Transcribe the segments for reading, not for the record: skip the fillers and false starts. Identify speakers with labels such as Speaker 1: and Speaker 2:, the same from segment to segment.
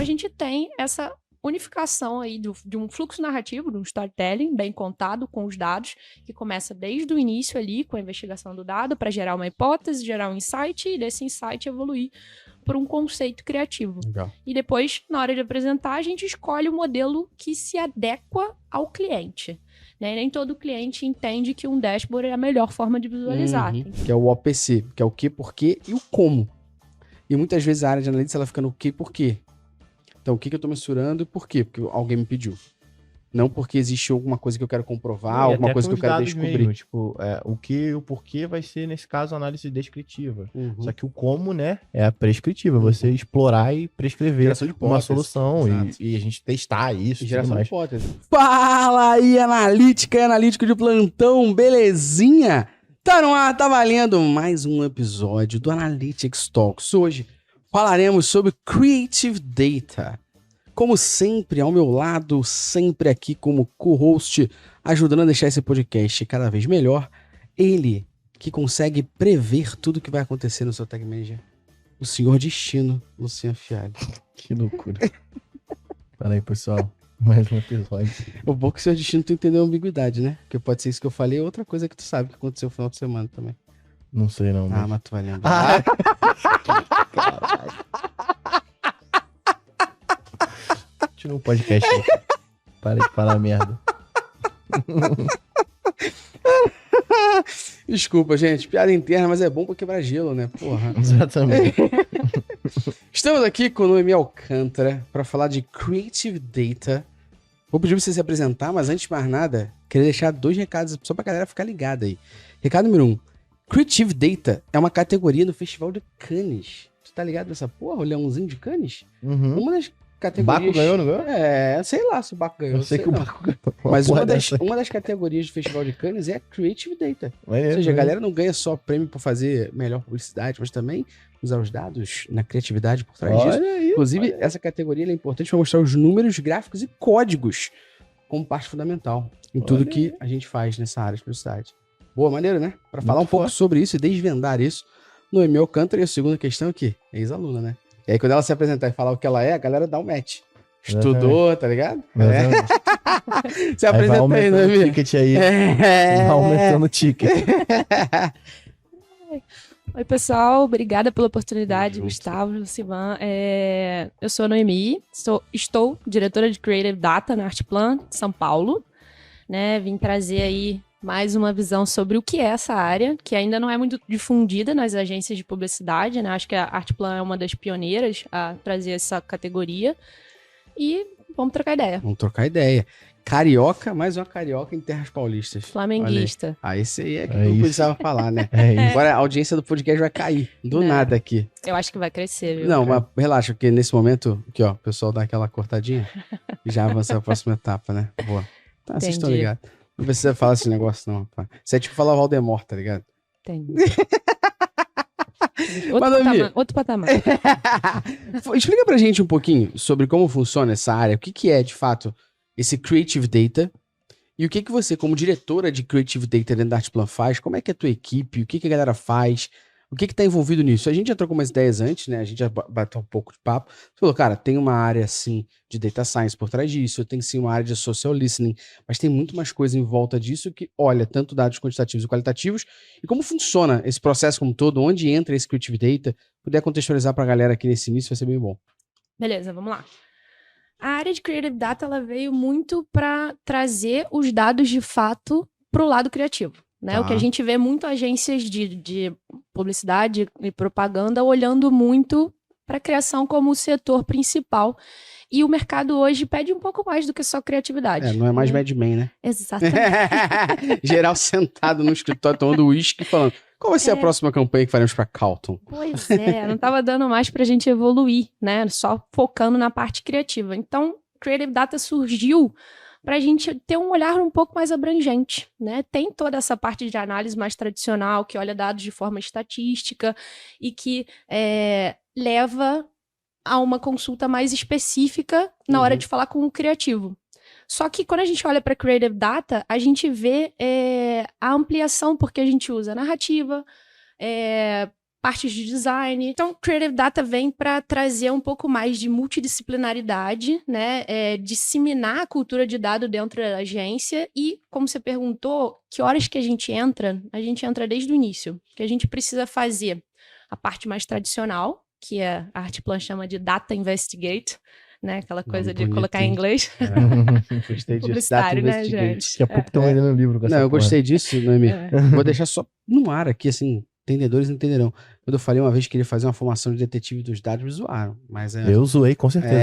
Speaker 1: a gente tem essa unificação aí de um fluxo narrativo, de um storytelling bem contado com os dados, que começa desde o início ali, com a investigação do dado, para gerar uma hipótese, gerar um insight, e desse insight evoluir por um conceito criativo.
Speaker 2: Legal.
Speaker 1: E depois, na hora de apresentar, a gente escolhe o modelo que se adequa ao cliente. Né? Nem todo cliente entende que um dashboard é a melhor forma de visualizar.
Speaker 2: Que é o OPC, que é o que, porquê e o como. E muitas vezes a área de analytics ela fica no que e porquê. Então, o que eu estou mensurando e por quê? Porque alguém me pediu. Não porque existe alguma coisa que eu quero comprovar, alguma coisa que eu quero descobrir.
Speaker 3: Mesmo, tipo, o que e o porquê vai ser, nesse caso, análise descritiva. Só que o como, né, é a prescritiva. Você explorar e prescrever uma solução e a gente testar isso.
Speaker 2: Geração de hipótese. Fala aí, analítica e analítico de plantão, belezinha? Tá no ar, tá valendo mais um episódio do Analytics Talks. Hoje falaremos sobre Creative Data. Como sempre, ao meu lado, sempre aqui como co-host, ajudando a deixar esse podcast cada vez melhor, ele que consegue prever tudo que vai acontecer no seu Tag Manager, o senhor destino, Luciano Fialho.
Speaker 3: Que loucura. Fala aí, pessoal. Mais um episódio.
Speaker 2: O bom é que o senhor destino tu entendeu a ambiguidade, né? Porque pode ser isso que eu falei, outra coisa que tu sabe que aconteceu no final de semana também.
Speaker 3: Não sei não.
Speaker 2: Ah, mas tu vai lembrar.
Speaker 3: Caralho. Continua o podcast aí. Para de falar merda.
Speaker 2: Desculpa, gente. Piada interna, mas é bom pra quebrar gelo, né? Porra.
Speaker 3: Exatamente.
Speaker 2: Estamos aqui com o Noemi Alcântara para falar de Creative Data. Vou pedir pra você se apresentar, mas antes de mais nada, queria deixar 2 recados só pra galera ficar ligada aí. Recado número 1. Creative Data é uma categoria do Festival de Cannes. Tu tá ligado nessa porra? O Leãozinho de Cannes?
Speaker 3: Uma
Speaker 2: das categorias...
Speaker 3: Baco ganhou, não ganhou?
Speaker 2: É, sei lá se o Baco ganhou.
Speaker 3: Eu sei que o Baco ganhou.
Speaker 2: Mas uma das categorias do Festival de Cannes é a Creative Data. Ou seja, a galera não ganha só prêmio por fazer melhor publicidade, mas também usar os dados na criatividade por trás disso. Inclusive, essa categoria é importante para mostrar os números, gráficos e códigos como parte fundamental em tudo que a gente faz nessa área de publicidade. Boa, maneiro, né? Para falar um pouco sobre isso e desvendar isso, Noemi Alcântara, e a segunda questão aqui, é ex-aluna, né? E aí, quando ela se apresentar e falar o que ela é, a galera dá um match. Estudou, tá ligado? Se apresenta aí, Noemi.
Speaker 3: O ticket aí. Vai aumentando o ticket.
Speaker 1: Oi, pessoal. Obrigada pela oportunidade, Gustavo, Lucivan. Eu sou a Noemi, estou diretora de Creative Data na Artplan, São Paulo. Né? Vim trazer aí mais uma visão sobre o que é essa área, que ainda não é muito difundida nas agências de publicidade, né? Acho que a Artplan é uma das pioneiras a trazer essa categoria. E vamos trocar ideia.
Speaker 2: Vamos trocar ideia. Carioca, mais uma carioca em terras paulistas.
Speaker 1: Flamenguista.
Speaker 2: Esse aí é que eu precisava falar, né?
Speaker 3: Isso.
Speaker 2: Agora a audiência do podcast vai cair do nada aqui.
Speaker 1: Eu acho que vai crescer, viu?
Speaker 2: Não, mas relaxa, porque nesse momento, aqui ó, o pessoal dá aquela cortadinha e já avança a próxima etapa, né? Boa. Tá, vocês estão ligados. Não precisa falar esse negócio, não, rapaz. Isso é tipo falar o Valdemort, tá ligado?
Speaker 1: Entendi. Outro patamar.
Speaker 2: Explica pra gente um pouquinho sobre como funciona essa área, o que é, de fato, esse Creative Data e o que você, como diretora de Creative Data dentro da Artplan faz, como é que é a tua equipe, o que a galera faz, o que tá envolvido nisso? A gente já trocou umas ideias antes, né? A gente já bateu um pouco de papo. Você falou, cara, tem uma área, assim, de Data Science por trás disso, tem, sim, uma área de Social Listening, mas tem muito mais coisa em volta disso que olha tanto dados quantitativos e qualitativos e como funciona esse processo como um todo, onde entra esse Creative Data. Puder contextualizar pra galera aqui nesse início, vai ser bem bom.
Speaker 1: Beleza, vamos lá. A área de Creative Data, ela veio muito para trazer os dados de fato pro lado criativo. Né? O que a gente vê muito agências de publicidade e propaganda olhando muito para a criação como o setor principal. E o mercado hoje pede um pouco mais do que só criatividade.
Speaker 2: Não é mais Mad Men, né?
Speaker 1: Exatamente.
Speaker 2: Geral sentado no escritório tomando uísque falando, qual vai ser a próxima campanha que faremos para Carlton?
Speaker 1: Pois é, não estava dando mais para a gente evoluir, né? Só focando na parte criativa. Então, Creative Data surgiu para a gente ter um olhar um pouco mais abrangente, né? Tem toda essa parte de análise mais tradicional, que olha dados de forma estatística e que leva a uma consulta mais específica na hora de falar com o criativo. Só que quando a gente olha para Creative Data, a gente vê a ampliação, porque a gente usa narrativa, partes de design. Então, Creative Data vem para trazer um pouco mais de multidisciplinaridade, né? Disseminar a cultura de dado dentro da agência e, como você perguntou, que horas que a gente entra? A gente entra desde o início, que a gente precisa fazer a parte mais tradicional, que a Artplan chama de Data Investigate, né? Aquela coisa de colocar em inglês.
Speaker 2: Gostei disso.
Speaker 1: Publicitário, né, gente?
Speaker 3: Daqui a pouco estão vendendo um livro com essa
Speaker 2: Não, eu
Speaker 3: porra.
Speaker 2: gostei disso, Noemi. Vou deixar só no ar aqui, assim, entendedores entenderão. Quando eu falei uma vez que queria fazer uma formação de detetive dos dados, me zoaram. Mas
Speaker 3: Eu zoei, com certeza.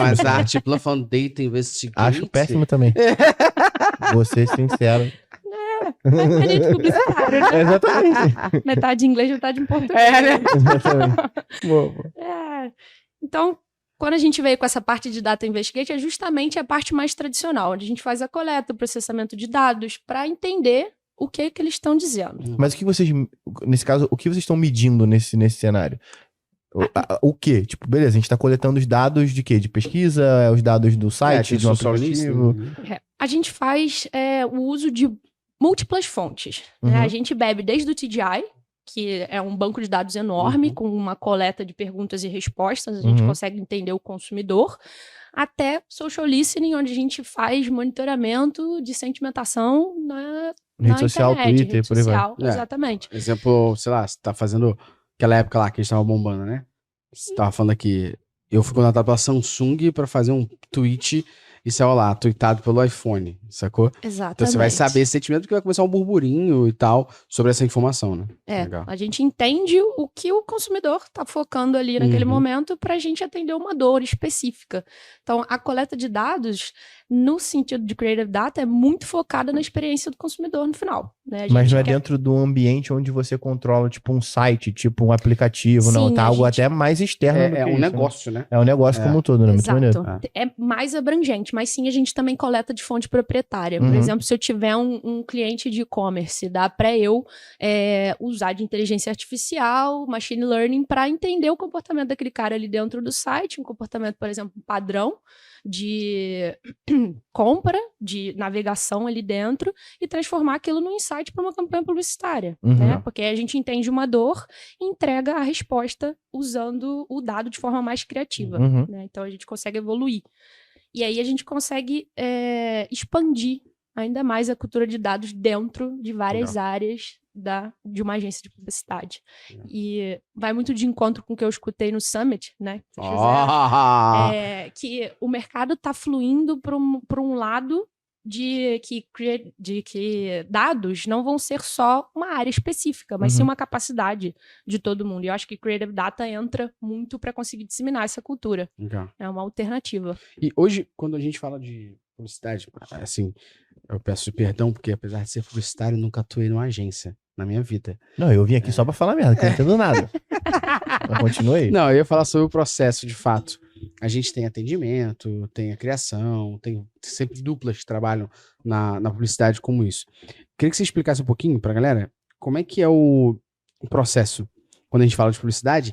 Speaker 2: mas a Artplan falando Data Investigate...
Speaker 3: Acho péssimo também. Vou ser sincero.
Speaker 1: A gente publicitário, né?
Speaker 3: Exatamente.
Speaker 1: Metade em inglês, metade em português.
Speaker 2: né?
Speaker 3: Exatamente. Boa.
Speaker 1: Então, quando a gente veio com essa parte de Data Investigate, é justamente a parte mais tradicional, onde a gente faz a coleta, o processamento de dados, para entender o que eles estão dizendo.
Speaker 3: Mas o que vocês, nesse caso, o que vocês estão medindo nesse cenário? O quê? Tipo, beleza, a gente tá coletando os dados de quê? De pesquisa, os dados do site, de um aplicativo?
Speaker 1: A gente faz o uso de múltiplas fontes. Né? A gente bebe desde o TDI, que é um banco de dados enorme, com uma coleta de perguntas e respostas, a gente consegue entender o consumidor, até social listening, onde a gente faz monitoramento de sentimentação na
Speaker 3: rede social,
Speaker 1: internet,
Speaker 3: Twitter,
Speaker 1: rede
Speaker 3: por aí vai.
Speaker 1: social, exatamente.
Speaker 2: Exemplo, sei lá, você tá fazendo aquela época lá que a gente tava bombando, né? Você tava falando aqui, eu fui contratado pela Samsung pra fazer um tweet e saiu lá, tweetado pelo iPhone, sacou?
Speaker 1: Exatamente.
Speaker 2: Então você vai saber esse sentimento porque vai começar um burburinho e tal sobre essa informação, né? Legal.
Speaker 1: A gente entende o que o consumidor está focando ali naquele momento para a gente atender uma dor específica. Então, a coleta de dados, no sentido de Creative Data, é muito focada na experiência do consumidor no final. Né?
Speaker 3: Mas não é dentro do ambiente onde você controla, tipo, um site, tipo, um aplicativo, não. Tá algo até mais externo do que
Speaker 2: um
Speaker 3: isso,
Speaker 2: negócio, né?
Speaker 3: É um negócio como um todo, né? Muito maneiro.
Speaker 1: É mais abrangente, mas sim, a gente também coleta de fonte proprietária. Por exemplo, se eu tiver um cliente de e-commerce, dá para eu usar de inteligência artificial, machine learning, para entender o comportamento daquele cara ali dentro do site, um comportamento, por exemplo, padrão de compra, de navegação ali dentro, e transformar aquilo num insight para uma campanha publicitária. Né? Porque a gente entende uma dor e entrega a resposta usando o dado de forma mais criativa. Né? Então a gente consegue evoluir. E aí a gente consegue expandir ainda mais a cultura de dados dentro de várias áreas de uma agência de publicidade. E vai muito de encontro com o que eu escutei no Summit, né? Que vocês fizeram, que o mercado está fluindo para um lado de que dados não vão ser só uma área específica, mas sim uma capacidade de todo mundo. E eu acho que Creative Data entra muito para conseguir disseminar essa cultura. É uma alternativa.
Speaker 2: E hoje, quando a gente fala de publicidade, assim, eu peço perdão, porque apesar de ser publicitário, eu nunca atuei numa agência na minha vida.
Speaker 3: Não, eu vim aqui só pra falar merda, que eu não entendo nada. Mas continue aí.
Speaker 2: Não, eu ia falar sobre o processo, de fato. A gente tem atendimento, tem a criação, tem sempre duplas que trabalham na publicidade como isso. Queria que você explicasse um pouquinho pra galera como é que é o processo, quando a gente fala de publicidade,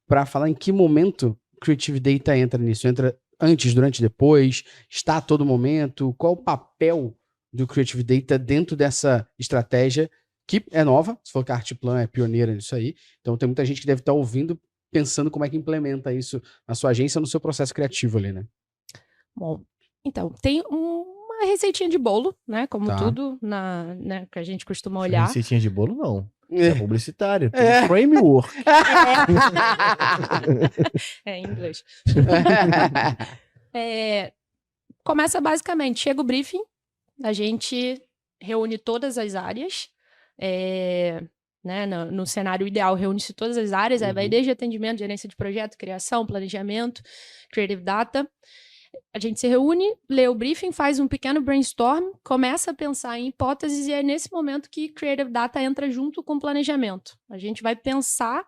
Speaker 2: para falar em que momento Creative Data entra nisso. Entra antes, durante, depois? Está a todo momento? Qual o papel do Creative Data dentro dessa estratégia que é nova? Se for que a Artplan é pioneira nisso aí. Então tem muita gente que deve estar ouvindo, pensando como é que implementa isso na sua agência, no seu processo criativo ali, né?
Speaker 1: Bom, então, tem uma receitinha de bolo, né? Como tudo né, que a gente costuma olhar.
Speaker 3: Receitinha de bolo, não. É publicitário. Tem um framework.
Speaker 1: Em inglês. Começa basicamente, chega o briefing, a gente reúne todas as áreas, né, no cenário ideal, reúne-se todas as áreas, aí vai desde atendimento, gerência de projeto, criação, planejamento, Creative Data. A gente se reúne, lê o briefing, faz um pequeno brainstorm, começa a pensar em hipóteses e é nesse momento que Creative Data entra junto com o planejamento. A gente vai pensar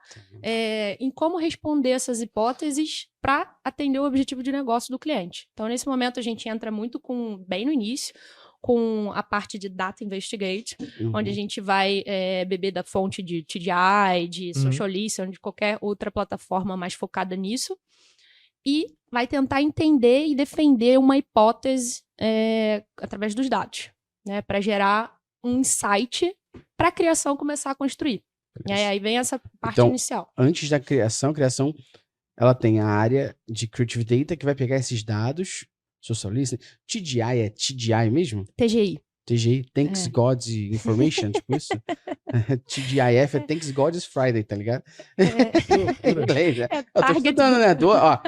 Speaker 1: em como responder essas hipóteses para atender o objetivo de negócio do cliente. Então, nesse momento, a gente entra muito bem no início, com a parte de Data Investigate, onde a gente vai beber da fonte de TDI, de Social Listening, de qualquer outra plataforma mais focada nisso, e vai tentar entender e defender uma hipótese através dos dados, né, para gerar um insight para a criação começar a construir. E aí vem essa parte
Speaker 2: Então,
Speaker 1: inicial.
Speaker 2: Antes da criação, ela tem a área de Creative Data que vai pegar esses dados, Social Listening. TGI é TGI mesmo?
Speaker 1: TGI.
Speaker 2: TGI, Thanks God's Information, tipo isso? TGIF é Thanks God's Friday, tá ligado? Em inglês, né? Eu tô estudando, né? Ó,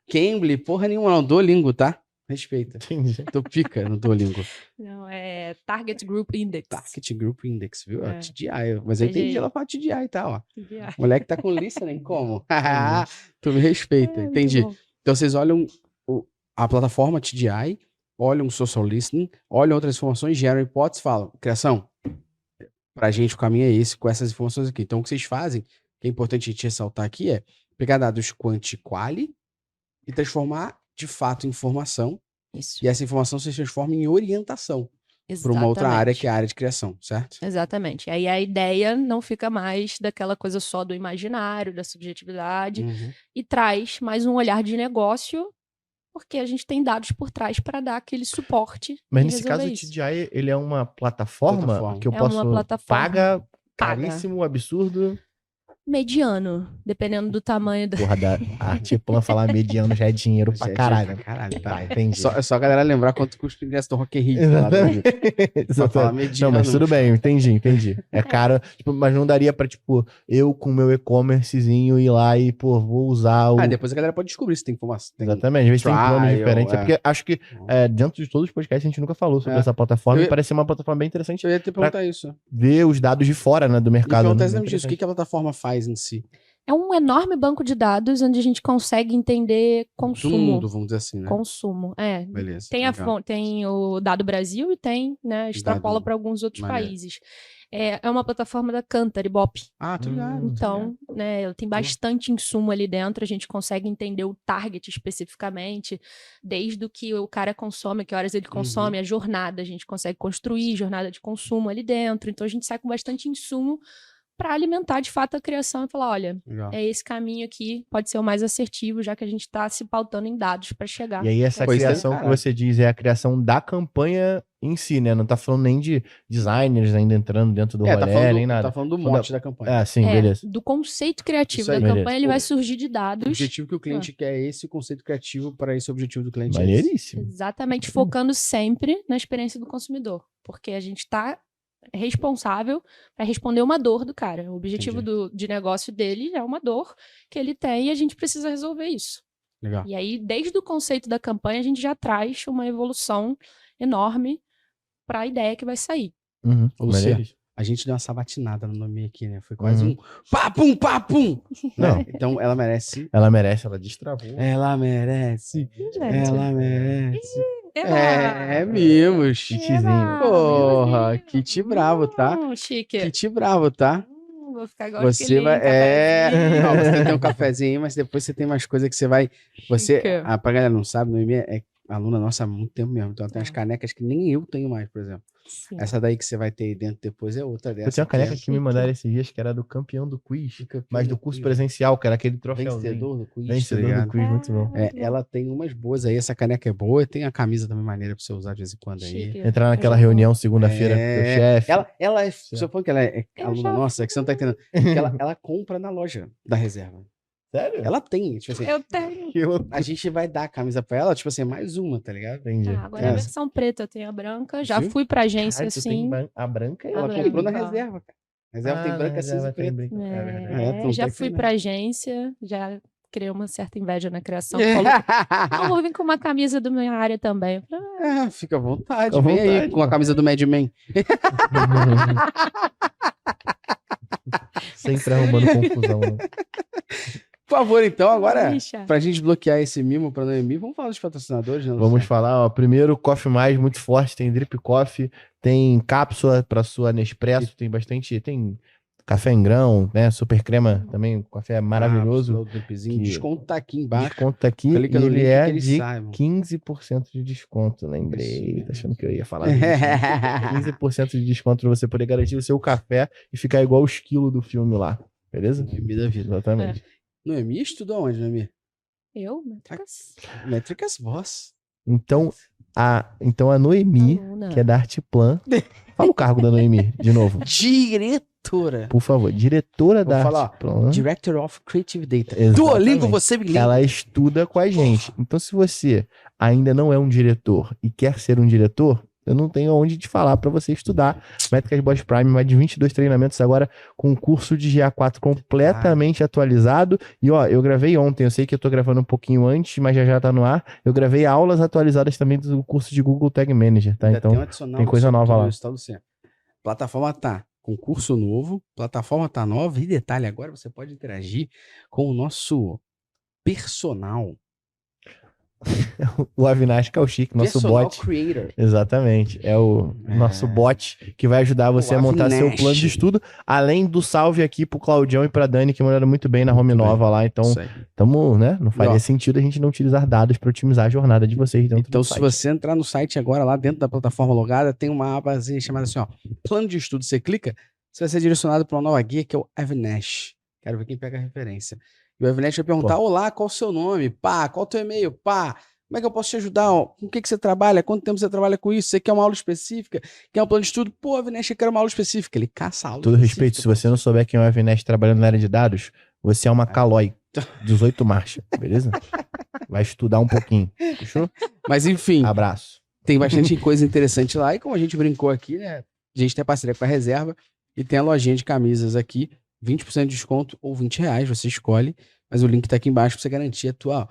Speaker 2: Cambly, porra nenhuma, não. Duolingo, tá? Respeita.
Speaker 3: Entendi.
Speaker 2: Tô pica no Duolingo.
Speaker 1: Não, é Target Group Index.
Speaker 2: Target Group Index, viu?
Speaker 1: É.
Speaker 2: TGI. Mas eu entendi ela falar TGI e tal, ó.
Speaker 1: TGI.
Speaker 2: Moleque tá com listening, como? Tu me respeita,
Speaker 1: É,
Speaker 2: entendi.
Speaker 1: muito bom.
Speaker 2: Então vocês olham a plataforma TGI, olham o social listening, olham outras informações, geram hipóteses e falam, criação, pra gente o caminho é esse, com essas informações aqui. Então o que vocês fazem, que é importante a gente ressaltar aqui, é pegar dados quanti quali e transformar de fato em informação,
Speaker 1: Isso.
Speaker 2: e essa informação se transforma em orientação para
Speaker 1: Exatamente.
Speaker 2: uma outra área que é a área de criação, certo?
Speaker 1: Exatamente. Aí a ideia não fica mais daquela coisa só do imaginário, da subjetividade, e traz mais um olhar de negócio, porque a gente tem dados por trás para dar aquele suporte.
Speaker 3: Mas
Speaker 1: e
Speaker 3: nesse caso, o
Speaker 1: resolver isso.
Speaker 3: TGI, ele é uma plataforma que eu
Speaker 1: É
Speaker 3: posso...
Speaker 1: uma plataforma.
Speaker 3: Paga, caríssimo, absurdo.
Speaker 1: Mediano, dependendo do tamanho da.
Speaker 3: Porra, a Artiplan falar mediano já é dinheiro pra caralho.
Speaker 2: Tá,
Speaker 3: entendi.
Speaker 2: Só a galera lembrar quanto custa o ingresso do Rock in Rio. Pra falar
Speaker 3: Não,
Speaker 2: mediano.
Speaker 3: mas tudo bem, entendi. É caro, tipo, mas não daria pra, tipo, eu com meu e-commercezinho ir lá e, pô, vou usar o...
Speaker 2: Depois a galera pode descobrir se tem informação.
Speaker 3: Exatamente, às vezes tem planos
Speaker 2: trial,
Speaker 3: diferentes. É porque acho que dentro de todos os podcasts a gente nunca falou sobre essa plataforma e parece ser uma plataforma bem interessante
Speaker 2: Eu ia te perguntar isso.
Speaker 3: ver os dados de fora, né, do mercado.
Speaker 2: E
Speaker 3: Né?
Speaker 2: perguntar exatamente disso. O que a plataforma faz em si?
Speaker 1: É um enorme banco de dados onde a gente consegue entender consumo.
Speaker 2: Do mundo, vamos dizer assim, né?
Speaker 1: Consumo, é.
Speaker 2: Beleza.
Speaker 1: Tem o Dado Brasil e tem, né, extrapola para alguns outros países. É uma plataforma da Cantar, Ibope.
Speaker 2: Tô ligado.
Speaker 1: Então, né, ela tem bastante insumo ali dentro, a gente consegue entender o target especificamente, desde o que o cara consome, que horas ele consome, a jornada, a gente consegue construir jornada de consumo ali dentro, então a gente sai com bastante insumo para alimentar de fato a criação e falar, olha, é esse caminho aqui, pode ser o mais assertivo, já que a gente está se pautando em dados para chegar.
Speaker 3: E aí essa criação que você diz é a criação da campanha em si, né? Não tá falando nem de designers ainda entrando dentro do rolê, nem nada.
Speaker 2: Tá falando do mote da campanha.
Speaker 3: Sim, beleza.
Speaker 1: Do conceito criativo
Speaker 2: aí,
Speaker 1: da campanha, ele vai surgir de dados.
Speaker 2: O objetivo que o cliente quer é esse, o conceito criativo para esse objetivo do cliente.
Speaker 3: Maneiríssimo.
Speaker 1: Exatamente, focando sempre na experiência do consumidor, porque a gente tá responsável para responder uma dor do cara. O objetivo de negócio dele é uma dor que ele tem e a gente precisa resolver isso.
Speaker 2: Legal.
Speaker 1: E aí, desde o conceito da campanha, a gente já traz uma evolução enorme para a ideia que vai sair.
Speaker 2: Luciano, a gente deu uma sabatinada no nome aqui, né? Foi quase um papum, papum!
Speaker 3: Não.
Speaker 2: Né? Então, ela merece.
Speaker 3: Ela destravou.
Speaker 2: Ela merece. Ela merece. Mimos.
Speaker 3: Kitzinho.
Speaker 2: Porra, kit bravo, tá?
Speaker 1: Chique.
Speaker 2: Kit bravo, tá?
Speaker 1: Vou ficar agora
Speaker 2: você vai. Não, você tem um cafezinho, mas depois você tem mais coisas que você vai. Pra galera não sabe, Noemi é aluna nossa há muito tempo mesmo. Então ela tem umas canecas que nem eu tenho mais, por exemplo.
Speaker 1: Sim.
Speaker 2: Essa daí que você vai ter aí dentro depois é outra dessa.
Speaker 3: Eu tenho uma caneca que me mandaram esses dias que era do campeão do quiz, mas do curso presencial, que era aquele troféu.
Speaker 2: Vencedor do quiz.
Speaker 3: Vencedor do quiz, muito bom.
Speaker 2: Ela tem umas boas aí, essa caneca é boa e tem a camisa também maneira pra você usar de vez em quando aí.
Speaker 3: Entrar naquela reunião segunda-feira com o teu chefe.
Speaker 2: Ela é, se eu for que ela é aluna nossa, é que você não tá entendendo. Ela compra na loja da reserva.
Speaker 3: Sério?
Speaker 2: Ela tem, tipo assim.
Speaker 1: Eu tenho.
Speaker 2: A gente vai dar a camisa pra ela, tipo assim, mais uma, tá ligado?
Speaker 3: Entendi.
Speaker 1: Agora é a versão preta, eu tenho a branca. Já fui pra agência, assim.
Speaker 3: A branca e
Speaker 2: ela comprou na reserva, cara. A reserva tem branca, cinza e preta.
Speaker 1: Já fui pra agência, já criei uma certa inveja na criação. Vou vir com uma camisa da minha área também.
Speaker 2: Fica à vontade. Vem aí com a camisa do Mad Men.
Speaker 3: Sempre arrumando confusão, né?
Speaker 2: Por favor, então, agora, pra gente bloquear esse mimo pra Noemi, vamos falar dos patrocinadores, né?
Speaker 3: Vamos falar, ó. Primeiro, Coffee Mais, muito forte, tem Drip Coffee, tem cápsula pra sua Nespresso, tem bastante, tem café em grão, né? Super crema também, café maravilhoso.
Speaker 2: Desconto tá aqui embaixo.
Speaker 3: Desconto tá aqui, e ele é de 15% de desconto, lembrei. Tá achando que eu ia falar disso. 15% de desconto pra você poder garantir o seu café e ficar igual o esquilo do filme lá, beleza?
Speaker 2: Vida,
Speaker 3: exatamente.
Speaker 2: Noemi estudou onde, Noemi?
Speaker 1: Eu? Métricas.
Speaker 2: Métricas Boss.
Speaker 3: Então a Noemi, que é da Artiplan. Fala o cargo da Noemi, de novo.
Speaker 2: Diretora diretora.
Speaker 3: Por favor, diretora da
Speaker 2: Arte Plan. Director of Creative Data.
Speaker 3: Exatamente.
Speaker 2: Duolingo, você me liga.
Speaker 3: Ela estuda com a gente. Então, se você ainda não é um diretor e quer ser um diretor, eu não tenho onde te falar para você estudar Métricas Boss Prime, mais de 22 treinamentos agora com um curso de GA4 completamente atualizado. E ó, eu gravei ontem, eu sei que eu tô gravando um pouquinho antes, mas já tá no ar. Eu gravei aulas atualizadas também do curso de Google Tag Manager, tá? Então, tem coisa nova lá.
Speaker 2: Plataforma tá com curso novo, plataforma tá nova e detalhe, agora você pode interagir com o nosso personal.
Speaker 3: O Avinash Kaushik, nosso
Speaker 2: personal
Speaker 3: bot.
Speaker 2: Creator.
Speaker 3: Exatamente. É o nosso bot que vai ajudar você a montar seu plano de estudo. Além do salve aqui pro Claudião e pra Dani, que mandaram muito bem na home nova lá. Então, tamo, né? Não faria sentido a gente não utilizar dados para otimizar a jornada de vocês dentro do site.
Speaker 2: Então, se você entrar no site agora, lá dentro da plataforma logada, tem uma aba chamada assim, ó, plano de estudo. Você clica, você vai ser direcionado para uma nova guia que é o Avinash. Quero ver quem pega a referência. E o Avinash vai perguntar, olá, qual o seu nome? Pá, qual o teu e-mail? Pá, como é que eu posso te ajudar? Com o que você trabalha? Quanto tempo você trabalha com isso? Você quer uma aula específica? Quer um plano de estudo? Pô, Avinash, eu quero uma aula específica. Ele caça a aula
Speaker 3: Todo respeito, se você não souber quem é o Avinash trabalhando na área de dados, você é uma Caloi, 18 marcha, beleza? Vai estudar um pouquinho, fechou?
Speaker 2: Mas enfim.
Speaker 3: Abraço.
Speaker 2: Tem bastante coisa interessante lá. E como a gente brincou aqui, né? A gente tem parceria com a Reserva e tem a lojinha de camisas aqui. 20% de desconto ou R$20, você escolhe. Mas o link tá aqui embaixo pra você garantir a tua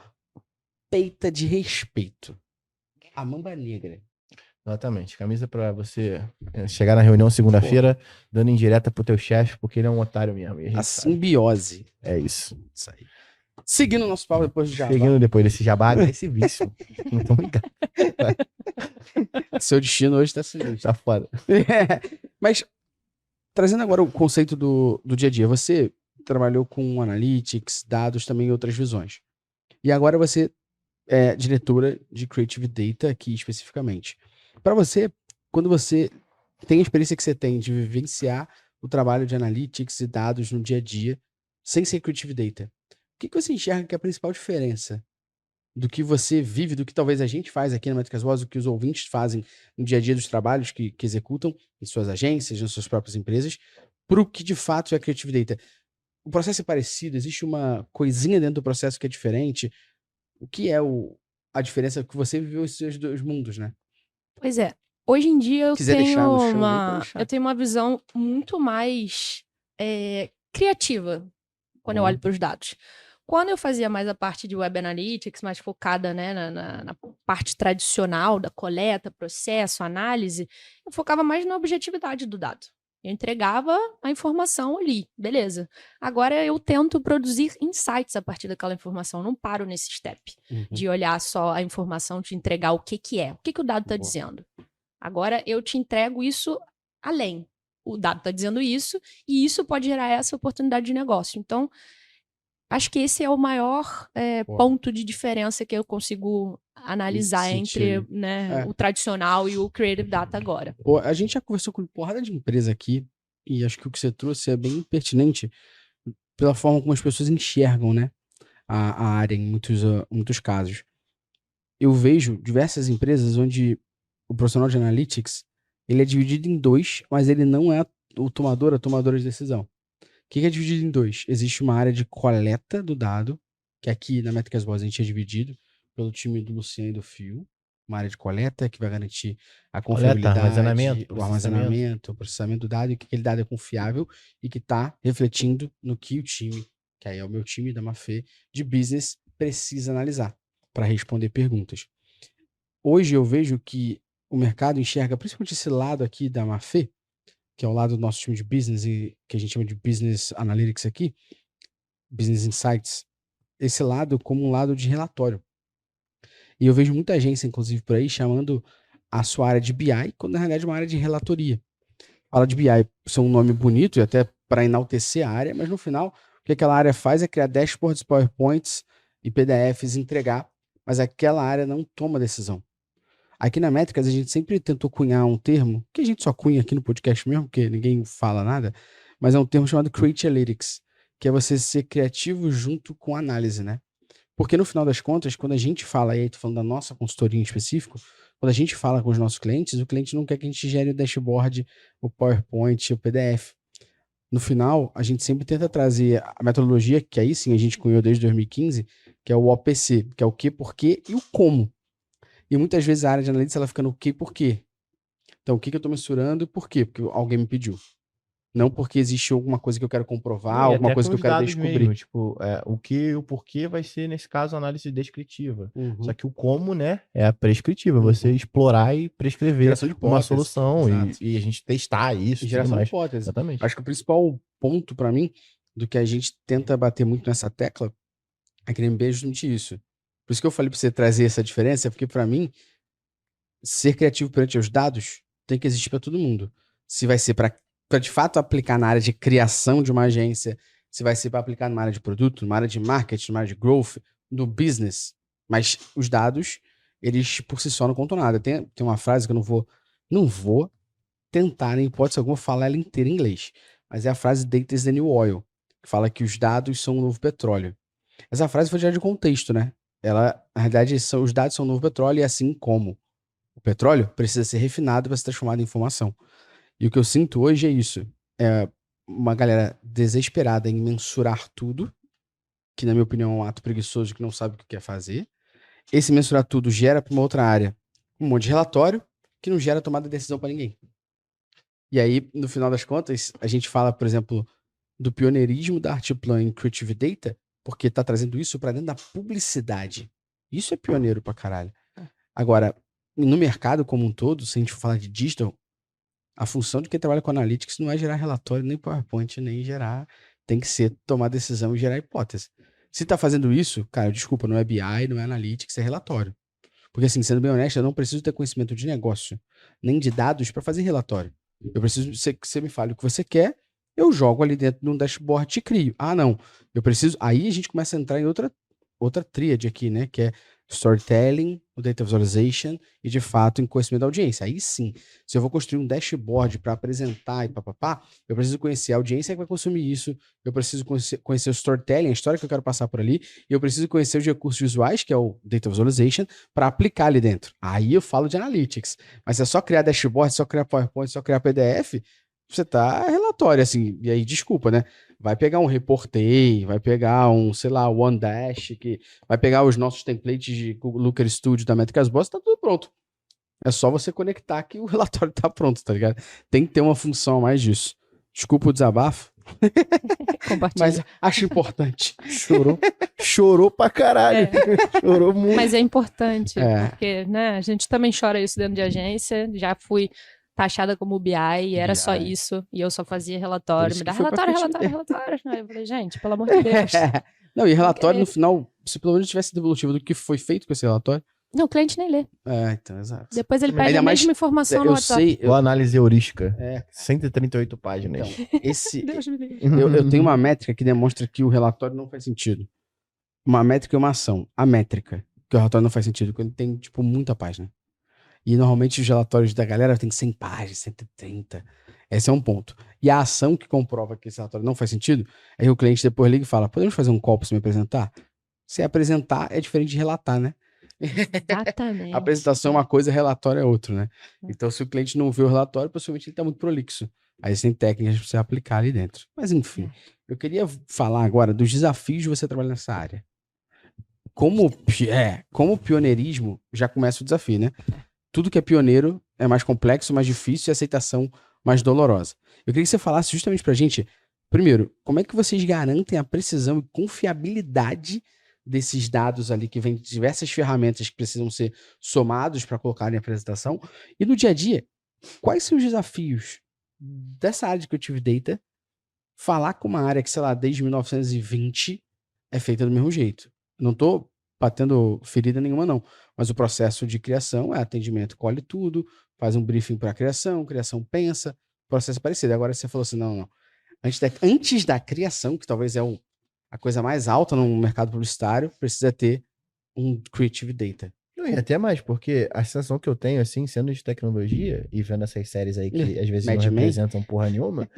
Speaker 2: peita de respeito. A Mamba Negra.
Speaker 3: Exatamente. Camisa pra você chegar na reunião segunda-feira, dando indireta pro teu chefe, porque ele é um otário mesmo.
Speaker 2: A simbiose.
Speaker 3: É isso.
Speaker 2: Isso aí. Seguindo o nosso papo depois do jabá.
Speaker 3: Seguindo depois desse jabá, esse vício. Então, obrigado.
Speaker 2: Seu destino hoje tá sinistro.
Speaker 3: Tá foda.
Speaker 2: Mas, trazendo agora o conceito do dia a dia. Você trabalhou com analytics, dados, também em outras visões. E agora você é diretora de Creative Data aqui especificamente. Para você, quando você tem a experiência que você tem de vivenciar o trabalho de analytics e dados no dia a dia, sem ser Creative Data, o que você enxerga que é a principal diferença do que você vive, do que talvez a gente faz aqui na Métricas Boss, do que os ouvintes fazem no dia a dia dos trabalhos que executam em suas agências, nas suas próprias empresas, para o que de fato é Creative Data? O processo é parecido? Existe uma coisinha dentro do processo que é diferente? O que é a diferença que você viveu esses dois mundos, né?
Speaker 1: Pois é. Hoje em dia eu tenho uma visão muito mais criativa quando eu olho para os dados. Quando eu fazia mais a parte de Web Analytics, mais focada, né, na parte tradicional da coleta, processo, análise, eu focava mais na objetividade do dado. Eu entregava a informação ali, beleza. Agora eu tento produzir insights a partir daquela informação, não paro nesse step de olhar só a informação, te entregar o que é, o que o dado está dizendo. Agora eu te entrego isso além. O dado está dizendo isso e isso pode gerar essa oportunidade de negócio. Então, acho que esse é o maior ponto de diferença que eu consigo analisar entre o tradicional e o Creative Data agora.
Speaker 2: A gente já conversou com uma porrada de empresa aqui e acho que o que você trouxe é bem pertinente pela forma como as pessoas enxergam, né, a área em muitos casos. Eu vejo diversas empresas onde o profissional de Analytics ele é dividido em dois, mas ele não é a tomadora de decisão. O que é dividido em dois? Existe uma área de coleta do dado, que aqui na Métricas Boss a gente é dividido pelo time do Luciano e do Fio. Uma área de coleta que vai garantir a confiabilidade, o armazenamento, o processamento do dado, e que aquele dado é confiável e que está refletindo no que o time, que aí é o meu time da Mafê, de business, precisa analisar para responder perguntas. Hoje eu vejo que o mercado enxerga, principalmente esse lado aqui da Mafê, que é o lado do nosso time de business, e que a gente chama de Business Analytics aqui, Business Insights, esse lado como um lado de relatório. E eu vejo muita agência, inclusive, por aí, chamando a sua área de BI, quando na realidade é uma área de relatoria. Fala de BI, isso é um nome bonito, e até para enaltecer a área, mas no final, o que aquela área faz é criar dashboards, PowerPoints e PDFs, entregar, mas aquela área não toma decisão. Aqui na Métricas, a gente sempre tentou cunhar um termo, que a gente só cunha aqui no podcast mesmo, porque ninguém fala nada, mas é um termo chamado Creative Analytics, que é você ser criativo junto com análise, né? Porque no final das contas, quando a gente fala, e aí tô falando da nossa consultoria em específico, quando a gente fala com os nossos clientes, o cliente não quer que a gente gere o dashboard, o PowerPoint, o PDF. no final, a gente sempre tenta trazer a metodologia, que aí sim a gente cunhou desde 2015, que é o OPC, que é o que, porquê e o como. E muitas vezes a área de analytics, ela fica no que e porquê. Então, o que eu estou mensurando e por quê? Porque alguém me pediu. Não porque existe alguma coisa que eu quero comprovar, alguma coisa que eu quero descobrir.
Speaker 3: Mesmo, tipo, o que e o porquê vai ser, nesse caso, análise descritiva. Só que o como, né, é a prescritiva. Você explorar e prescrever uma solução e a gente testar isso.
Speaker 2: E geração de hipótese.
Speaker 3: Exatamente.
Speaker 2: Acho que o principal ponto para mim do que a gente tenta bater muito nessa tecla é que é justamente isso. Por isso que eu falei para você trazer essa diferença, porque para mim, ser criativo perante os dados tem que existir para todo mundo. Se vai ser para de fato aplicar na área de criação de uma agência, se vai ser para aplicar numa área de produto, numa área de marketing, numa área de growth, no business. Mas os dados, eles por si só não contam nada. Tem uma frase que eu não vou tentar, em hipótese alguma, falar ela inteira em inglês. Mas é a frase Data is the new oil, que fala que os dados são o novo petróleo. Essa frase foi tirada de contexto, né? Ela, na realidade, os dados são o novo petróleo e assim como o petróleo precisa ser refinado para ser transformado em informação. E o que eu sinto hoje é isso. É uma galera desesperada em mensurar tudo, que na minha opinião é um ato preguiçoso que não sabe o que quer fazer. Esse mensurar tudo gera para uma outra área um monte de relatório que não gera tomada de decisão para ninguém. E aí, no final das contas, a gente fala, por exemplo, do pioneirismo da Artplan em Creative Data, porque tá trazendo isso para dentro da publicidade. Isso é pioneiro pra caralho. Agora, no mercado como um todo, se a gente for falar de digital, a função de quem trabalha com analytics não é gerar relatório, nem PowerPoint, nem gerar. Tem que ser tomar decisão e gerar hipótese. Se tá fazendo isso, cara, desculpa, não é BI, não é analytics, é relatório. Porque assim, sendo bem honesto, eu não preciso ter conhecimento de negócio, nem de dados para fazer relatório. Eu preciso que você me fale o que você quer, eu jogo ali dentro de um dashboard e crio. Ah, não, eu preciso... Aí a gente começa a entrar em outra tríade aqui, né, que é storytelling, o data visualization e, de fato, em conhecimento da audiência. Aí sim, se eu vou construir um dashboard para apresentar e papapá, eu preciso conhecer a audiência que vai consumir isso, eu preciso conhecer o storytelling, a história que eu quero passar por ali, e eu preciso conhecer os recursos visuais, que é o data visualization, para aplicar ali dentro. Aí eu falo de analytics. Mas se é só criar dashboard, só criar PowerPoint, só criar PDF, você tá relatório, assim, e aí, desculpa, né? Vai pegar um Reportei, vai pegar um, sei lá, OneDash, que vai pegar os nossos templates de Looker Studio da Métricas Boss, tá tudo pronto. É só você conectar que o relatório tá pronto, tá ligado? Tem que ter uma função a mais disso. Desculpa o desabafo. Mas acho importante.
Speaker 3: Chorou pra caralho. Chorou muito.
Speaker 1: Mas é importante, porque, né, a gente também chora isso dentro de agência. Já fui taxada como BI e era só isso. E eu só fazia relatório. Me dá relatório. Não, eu falei, gente, pelo amor de Deus.
Speaker 2: Não, e relatório no final, se pelo menos tivesse devolutivo do que foi feito com esse relatório.
Speaker 1: Não, o cliente nem lê.
Speaker 2: Então, exato.
Speaker 1: Depois ele pede a mesma informação no WhatsApp.
Speaker 3: Ou análise heurística. 138 páginas.
Speaker 2: Então, eu tenho uma métrica que demonstra que o relatório não faz sentido. Uma métrica é uma ação. A métrica, que o relatório não faz sentido, quando tem, tipo, muita página. E normalmente os relatórios da galera tem 100 páginas, 130. Esse é um ponto. E a ação que comprova que esse relatório não faz sentido, é que o cliente depois liga e fala, podemos fazer um call para você me apresentar? Se apresentar é diferente de relatar, né?
Speaker 1: Exatamente.
Speaker 2: A apresentação é uma coisa, relatório é outra, né? Então, se o cliente não vê o relatório, possivelmente ele está muito prolixo. Aí tem técnicas para você aplicar ali dentro. Mas, enfim, eu queria falar agora dos desafios de você trabalhar nessa área. Como pioneirismo, já começa o desafio, né? Tudo que é pioneiro é mais complexo, mais difícil e a aceitação mais dolorosa. Eu queria que você falasse justamente pra gente, primeiro, como é que vocês garantem a precisão e confiabilidade desses dados ali que vêm de diversas ferramentas que precisam ser somados para colocar em apresentação? E no dia a dia, quais são os desafios dessa área de Creative Data falar com uma área que, sei lá, desde 1920 é feita do mesmo jeito? Não tô batendo ferida nenhuma, não. Mas o processo de criação é atendimento, colhe tudo, faz um briefing para a criação pensa, processo é parecido. Agora você falou assim, não. Antes da criação, que talvez é a coisa mais alta no mercado publicitário, precisa ter um Creative Data.
Speaker 3: E até mais, porque a sensação que eu tenho, assim, sendo de tecnologia e vendo essas séries aí que às vezes não representam porra nenhuma,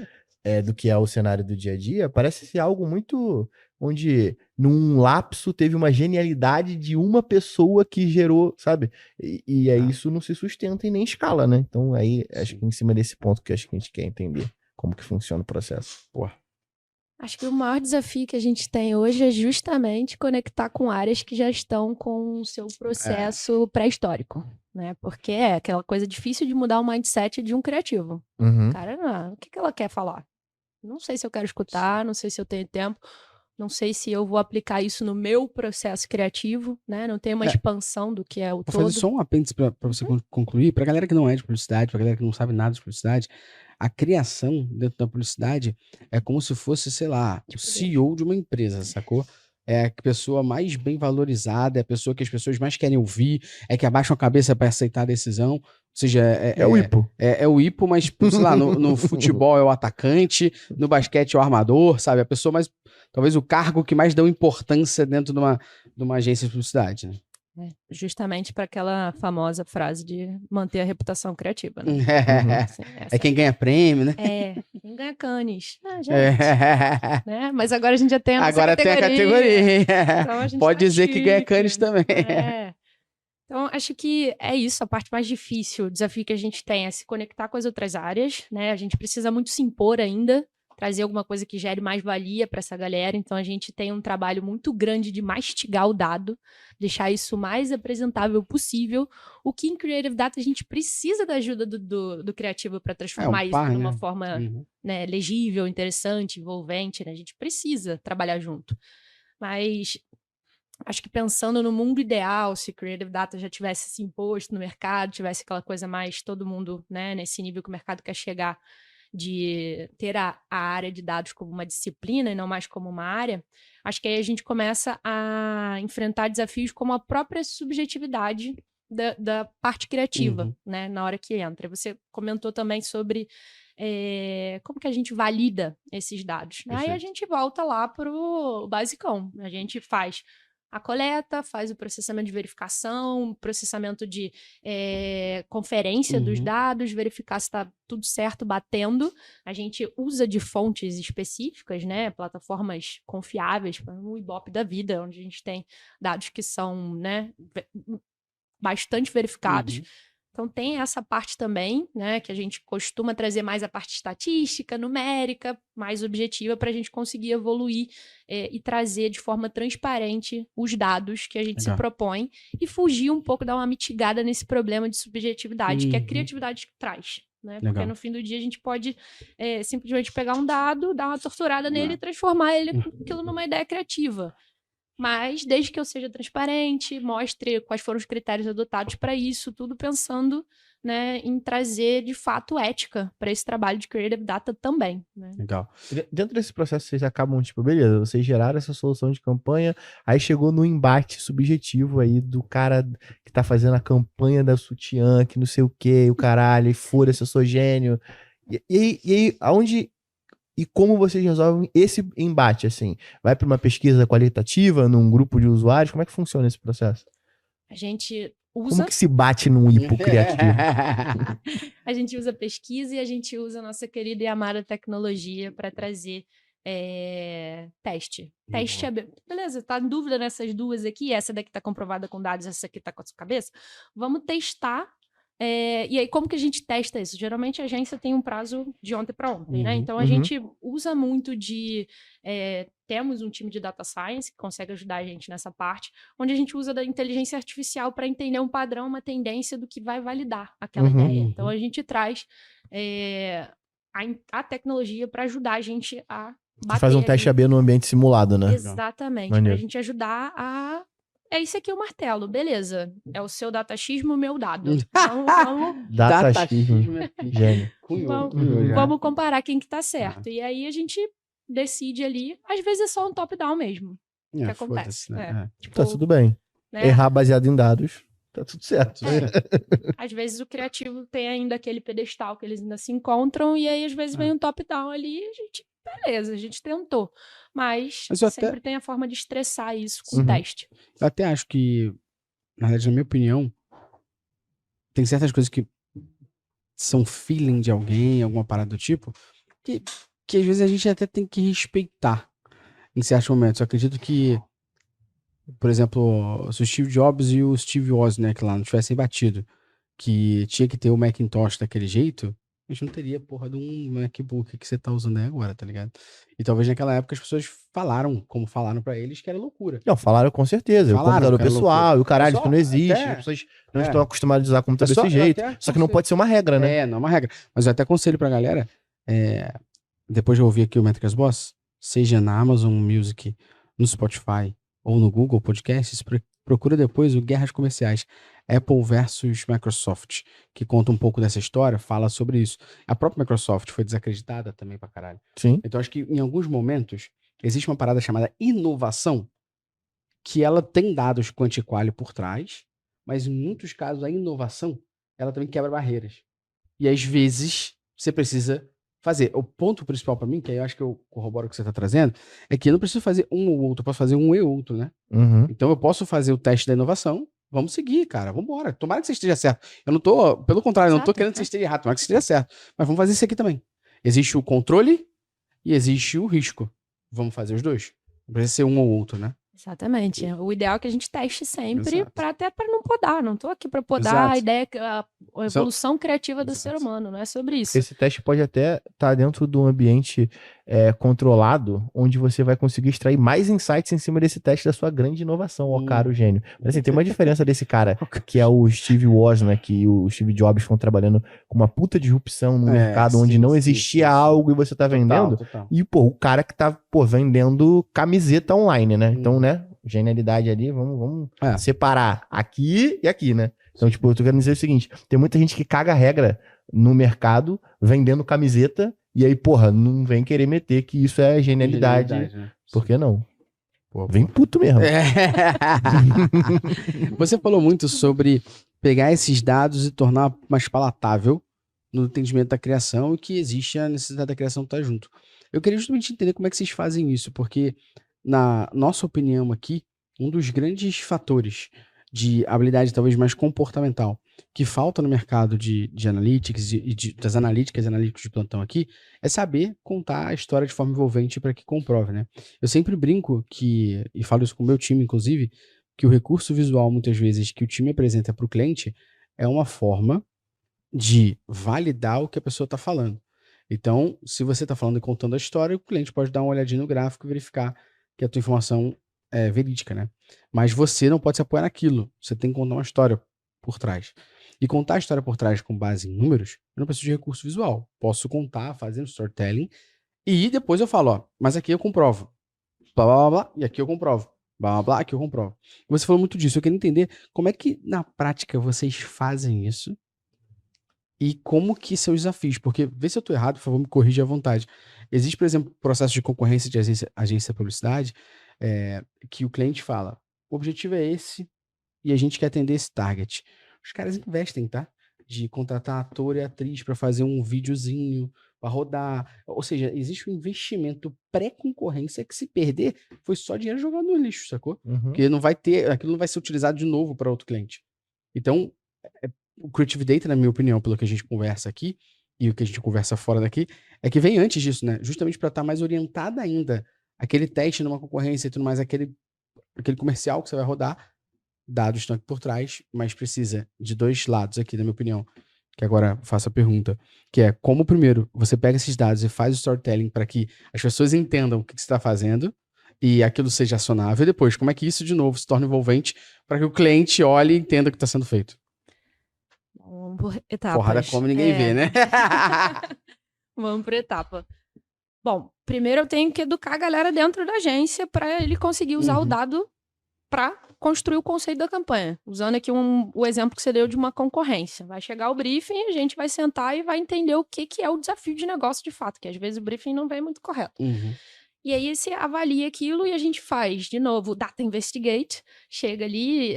Speaker 3: do que é o cenário do dia a dia, parece ser algo muito... onde num lapso teve uma genialidade de uma pessoa que gerou, sabe? E aí isso não se sustenta e nem escala, né? Então aí acho que em cima desse ponto que acho que a gente quer entender. Como que funciona o processo?
Speaker 2: Pô.
Speaker 1: Acho que o maior desafio que a gente tem hoje é justamente conectar com áreas que já estão com o seu processo pré-histórico, né? Porque é aquela coisa difícil de mudar o mindset de um criativo. Cara, não, o que ela quer falar? Não sei se eu quero escutar, não sei se eu tenho tempo, não sei se eu vou aplicar isso no meu processo criativo, né? Não tem uma expansão do que é o
Speaker 2: Vou
Speaker 1: todo.
Speaker 2: fazer só um apêndice pra você concluir. Pra galera que não é de publicidade, pra galera que não sabe nada de publicidade, a criação dentro da publicidade é como se fosse, sei lá, o CEO de uma empresa, sacou? É a pessoa mais bem valorizada, é a pessoa que as pessoas mais querem ouvir, é que abaixam a cabeça para aceitar a decisão. Ou seja,
Speaker 3: é o hipo.
Speaker 2: É o hipo, mas, sei lá, no futebol é o atacante, no basquete é o armador, sabe? A pessoa mais... Talvez o cargo que mais dão importância dentro de uma agência de publicidade, né?
Speaker 1: Justamente para aquela famosa frase de manter a reputação criativa, né?
Speaker 2: Assim, é quem ganha prêmio, né?
Speaker 1: Quem ganha Canes. Gente, né? Mas agora a gente já tem a
Speaker 2: Agora tem a categoria.
Speaker 1: Então a gente
Speaker 2: pode
Speaker 1: tá
Speaker 2: dizer
Speaker 1: chique.
Speaker 2: que ganha Canes também.
Speaker 1: Então, acho que é isso, a parte mais difícil, o desafio que a gente tem é se conectar com as outras áreas, né? A gente precisa muito se impor ainda, trazer alguma coisa que gere mais valia para essa galera. Então, a gente tem um trabalho muito grande de mastigar o dado, deixar isso o mais apresentável possível. O que em Creative Data a gente precisa da ajuda do criativo para transformar isso de uma forma né, legível, interessante, envolvente, né? A gente precisa trabalhar junto. Mas acho que pensando no mundo ideal, se Creative Data já tivesse se imposto no mercado, tivesse aquela coisa mais todo mundo, né, nesse nível que o mercado quer chegar, de ter a área de dados como uma disciplina e não mais como uma área, acho que aí a gente começa a enfrentar desafios como a própria subjetividade da parte criativa, né, na hora que entra. Você comentou também sobre como que a gente valida esses dados. Né? Aí a gente volta lá para o basicão. A gente faz a coleta, faz o processamento de verificação, processamento de conferência dos dados, verificar se está tudo certo, batendo. A gente usa de fontes específicas, né, plataformas confiáveis, o Ibope da vida, onde a gente tem dados que são, né, bastante verificados. Então tem essa parte também, né, que a gente costuma trazer mais a parte estatística, numérica, mais objetiva, para a gente conseguir evoluir e trazer de forma transparente os dados que a gente se propõe e fugir um pouco, dar uma mitigada nesse problema de subjetividade, que a criatividade traz. Né? Porque no fim do dia a gente pode simplesmente pegar um dado, dar uma torturada nele e transformar aquilo numa ideia criativa. Mas desde que eu seja transparente, mostre quais foram os critérios adotados para isso, tudo pensando, né, em trazer de fato ética para esse trabalho de Creative Data também. Né?
Speaker 3: Legal. Dentro desse processo vocês acabam, tipo, beleza, vocês geraram essa solução de campanha, aí chegou no embate subjetivo aí do cara que tá fazendo a campanha da sutiã, que não sei o que, o caralho, e foda-se, eu sou gênio. E aí, aonde... E como vocês resolvem esse embate, assim? Vai para uma pesquisa qualitativa, num grupo de usuários? Como é que funciona esse processo?
Speaker 1: A gente usa...
Speaker 3: Como que se bate num hipo criativo?
Speaker 1: A gente usa pesquisa e a gente usa a nossa querida e amada tecnologia para trazer teste. Teste é... Beleza, tá em dúvida nessas duas aqui? Essa daqui tá comprovada com dados, essa aqui tá com a sua cabeça? Vamos testar. E aí, como que a gente testa isso? Geralmente a agência tem um prazo de ontem para ontem, né? Então a gente usa muito de... temos um time de data science que consegue ajudar a gente nessa parte, onde a gente usa da inteligência artificial para entender um padrão, uma tendência do que vai validar aquela ideia. Então a gente traz a tecnologia para ajudar a gente a bater.
Speaker 3: Faz um teste AB no ambiente simulado, né?
Speaker 1: Exatamente, para a gente ajudar a... Esse aqui é o martelo, beleza. É o seu datashismo, o meu dado. Vamos...
Speaker 3: Datashismo, gênio.
Speaker 1: Vamos comparar quem que tá certo. E aí a gente decide ali. Às vezes é só um top-down mesmo. Que acontece.
Speaker 3: Né? Tipo, tá tudo bem. Né? Errar baseado em dados, tá tudo certo.
Speaker 1: Às vezes o criativo tem ainda aquele pedestal que eles ainda se encontram. E aí às vezes vem um top-down ali e a gente... Beleza, a gente tentou. Mas sempre tem a forma de estressar isso com o teste.
Speaker 2: Eu até acho que, na verdade, na minha opinião, tem certas coisas que são feeling de alguém, alguma parada do tipo, que às vezes a gente até tem que respeitar em certos momentos. Eu acredito que, por exemplo, se o Steve Jobs e o Steve Wozniak lá não tivessem batido, que tinha que ter o Macintosh daquele jeito, a gente não teria porra de um MacBook que você tá usando aí agora, tá ligado? E talvez naquela época as pessoas falaram, como falaram pra eles, que era loucura.
Speaker 3: Não, falaram com certeza.
Speaker 2: Falaram
Speaker 3: o computador
Speaker 2: que era
Speaker 3: pessoal,
Speaker 2: loucura.
Speaker 3: e o caralho,
Speaker 2: Pessoal,
Speaker 3: isso não existe.
Speaker 2: até-
Speaker 3: As pessoas não estão acostumadas a usar computador
Speaker 2: Pessoal,
Speaker 3: desse
Speaker 2: eu
Speaker 3: jeito.
Speaker 2: até
Speaker 3: Só que não pode ser uma regra, né?
Speaker 2: não é uma regra. Mas eu até aconselho pra galera, depois de ouvir aqui o Métricas Boss, seja na Amazon Music, no Spotify ou no Google Podcasts, procura depois o Guerras Comerciais, Apple versus Microsoft, que conta um pouco dessa história, fala sobre isso. A própria Microsoft foi desacreditada também pra caralho.
Speaker 3: Sim.
Speaker 2: Então acho que em alguns momentos existe uma parada chamada inovação, que ela tem dados quanti-quali por trás, mas em muitos casos a inovação, ela também quebra barreiras. E às vezes você precisa fazer. O ponto principal pra mim, que aí eu acho que eu corroboro o que você tá trazendo, é que eu não preciso fazer um ou outro, eu posso fazer um e outro, né?
Speaker 3: Uhum.
Speaker 2: Então eu posso fazer o teste da inovação, vamos seguir, cara, vamos embora. Tomara que você esteja certo. Eu não tô, pelo contrário, eu não tô
Speaker 1: Exato,
Speaker 2: querendo que você esteja errado, tomara que você esteja certo. Mas vamos fazer isso aqui também. Existe o controle e existe o risco. Vamos fazer os dois. Não precisa ser um ou outro, né?
Speaker 1: Exatamente. O ideal é que a gente teste sempre,
Speaker 2: Exato.
Speaker 1: até para não podar. Não tô aqui para podar
Speaker 2: Exato.
Speaker 1: a ideia, a evolução criativa do
Speaker 2: Exato.
Speaker 1: ser humano, não é sobre isso.
Speaker 3: Esse teste pode até estar dentro de um ambiente controlado, onde você vai conseguir extrair mais insights em cima desse teste da sua grande inovação, ó caro gênio. Mas assim, tem uma diferença desse cara, que é o Steve Wozniak e o Steve Jobs estão trabalhando com uma puta disrupção no mercado, onde não existia algo e você tá vendendo.
Speaker 2: Total.
Speaker 3: E, pô, o cara que tá, vendendo camiseta online, né? Então, né, genialidade ali, vamos separar aqui e aqui, né? Então, tipo, eu tô querendo dizer o seguinte, tem muita gente que caga a regra no mercado, vendendo camiseta, e aí, porra, não vem querer meter que isso é genialidade.
Speaker 2: Né?
Speaker 3: Por que não?
Speaker 2: Pô,
Speaker 3: Vem puto mesmo.
Speaker 2: Você falou muito sobre pegar esses dados e tornar mais palatável no entendimento da criação e que existe a necessidade da criação estar junto. Eu queria justamente entender como é que vocês fazem isso, porque na nossa opinião aqui, um dos grandes fatores de habilidade talvez mais comportamental que falta no mercado de analytics e das analíticas e analíticos de plantão aqui é saber contar a história de forma envolvente para que comprove, né? Eu sempre brinco que, e falo isso com o meu time, inclusive, que o recurso visual, muitas vezes, que o time apresenta para o cliente é uma forma de validar o que a pessoa está falando. Então, se você está falando e contando a história, o cliente pode dar uma olhadinha no gráfico e verificar que a tua informação é verídica, né? Mas você não pode se apoiar naquilo. Você tem que contar uma história por trás. E contar a história por trás com base em números, eu não preciso de recurso visual. Posso contar fazendo storytelling e depois eu falo, ó, mas aqui eu comprovo. Blá, blá, blá, blá, e aqui eu comprovo. Blá, blá, blá, aqui eu comprovo. Você falou muito disso. Eu quero entender como é que, na prática, vocês fazem isso e como que são os desafios. Porque, vê se eu tô errado, por favor, me corrija à vontade. Existe, por exemplo, processo de concorrência de agência de publicidade, que o cliente fala, o objetivo é esse e a gente quer atender esse target. Os caras investem, tá? De contratar ator e atriz para fazer um videozinho, para rodar. Ou seja, existe um investimento pré-concorrência que se perder, foi só dinheiro jogado no lixo, sacou?
Speaker 3: Uhum.
Speaker 2: Porque não vai ter, aquilo não vai ser utilizado de novo para outro cliente. Então, o Creative Data, na minha opinião, pelo que a gente conversa aqui, e o que a gente conversa fora daqui, é que vem antes disso, né? Justamente para estar mais orientada ainda. Aquele teste numa concorrência e tudo mais, aquele comercial que você vai rodar, dados estão aqui por trás, mas precisa de dois lados aqui, na minha opinião, que agora faço a pergunta, que é como, primeiro, você pega esses dados e faz o storytelling para que as pessoas entendam o que você está fazendo e aquilo seja acionável, e depois, como é que isso, de novo, se torna envolvente para que o cliente olhe e entenda o que está sendo feito.
Speaker 1: Vamos por etapas.
Speaker 2: Porrada come ninguém vê, né?
Speaker 1: Vamos por etapa. Bom, primeiro eu tenho que educar a galera dentro da agência para ele conseguir usar o dado para construir o conceito da campanha. Usando aqui o exemplo que você deu de uma concorrência. Vai chegar o briefing, a gente vai sentar e vai entender o que é o desafio de negócio de fato, que às vezes o briefing não vem muito correto. E aí você avalia aquilo e a gente faz, de novo, data investigate, chega ali,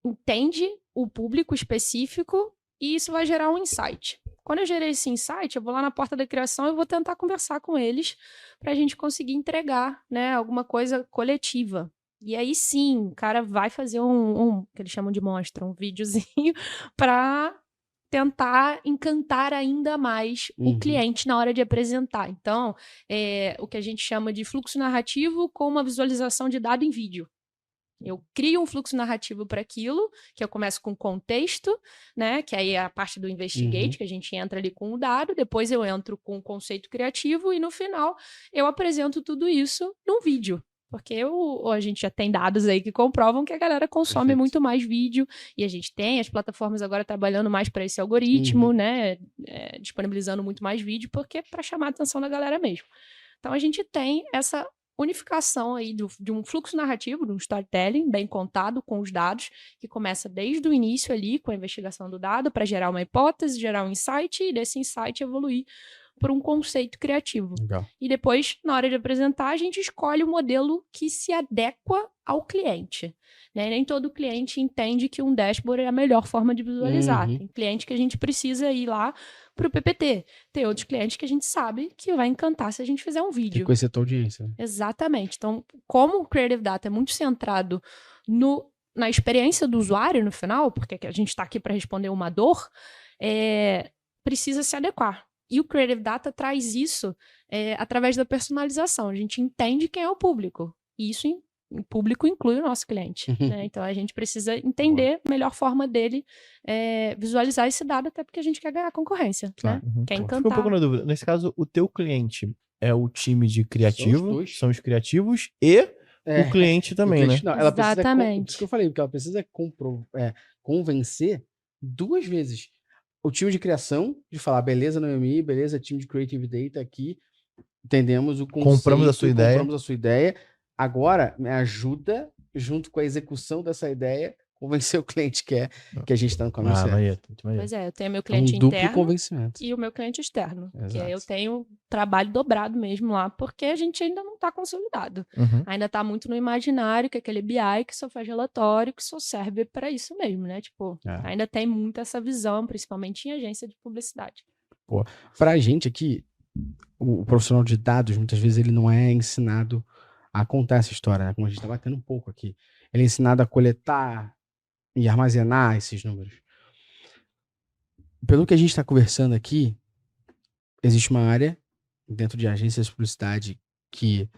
Speaker 1: entende o público específico e isso vai gerar um insight. Quando eu gerei esse insight, eu vou lá na porta da criação e vou tentar conversar com eles para a gente conseguir entregar, né, alguma coisa coletiva. E aí sim, o cara vai fazer que eles chamam de mostra, um videozinho para tentar encantar ainda mais o cliente na hora de apresentar. Então, o que a gente chama de fluxo narrativo com uma visualização de dado em vídeo. Eu crio um fluxo narrativo para aquilo, que eu começo com contexto, né? Que aí é a parte do investigate, que a gente entra ali com o dado, depois eu entro com o conceito criativo e no final eu apresento tudo isso num vídeo. Porque a gente já tem dados aí que comprovam que a galera consome muito mais vídeo e a gente tem as plataformas agora trabalhando mais para esse algoritmo, né? Disponibilizando muito mais vídeo, porque para chamar a atenção da galera mesmo. Então a gente tem essa unificação aí de um fluxo narrativo, de um storytelling bem contado com os dados, que começa desde o início ali com a investigação do dado para gerar uma hipótese, gerar um insight e desse insight evoluir por um conceito criativo.
Speaker 2: Legal.
Speaker 1: E depois, na hora de apresentar, a gente escolhe o modelo que se adequa ao cliente. Né? Nem todo cliente entende que um dashboard é a melhor forma de visualizar. Tem cliente que a gente precisa ir lá para o PPT. Tem outros clientes que a gente sabe que vai encantar se a gente fizer um vídeo.
Speaker 2: Tem que conhecer a tua audiência.
Speaker 1: Exatamente. Então, como o Creative Data é muito centrado na experiência do usuário no final, porque a gente está aqui para responder uma dor, precisa se adequar. E o Creative Data traz isso através da personalização. A gente entende quem é o público. E isso, o público inclui o nosso cliente. Né? Então, a gente precisa entender a melhor forma dele visualizar esse dado, até porque a gente quer ganhar concorrência. Claro. Né? Quer encantar.
Speaker 3: Fico um pouco na dúvida. Nesse caso, o teu cliente é o time de criativo, são os criativos e o cliente também, né?
Speaker 2: Não, ela
Speaker 1: exatamente.
Speaker 2: Isso que eu falei, porque ela precisa convencer 2 vezes. O time de criação, de falar, beleza, Noemi, beleza, time de Creative Data aqui, entendemos o conceito, compramos a sua ideia, agora me ajuda, junto com a execução dessa ideia, convencer o cliente que a gente está no caminho certo.
Speaker 1: Pois é, eu tenho meu cliente interno e o meu cliente externo. Exato. Que aí eu tenho trabalho dobrado mesmo lá, porque a gente ainda não está consolidado. Ainda está muito no imaginário, que é aquele BI que só faz relatório, que só serve para isso mesmo, né? Tipo, ainda tem muito essa visão, principalmente em agência de publicidade.
Speaker 2: Pô, pra gente aqui, o profissional de dados, muitas vezes ele não é ensinado a contar essa história, né? Como a gente está batendo um pouco aqui. Ele é ensinado a coletar e armazenar esses números. Pelo que a gente está conversando aqui, existe uma área dentro de agências de publicidade que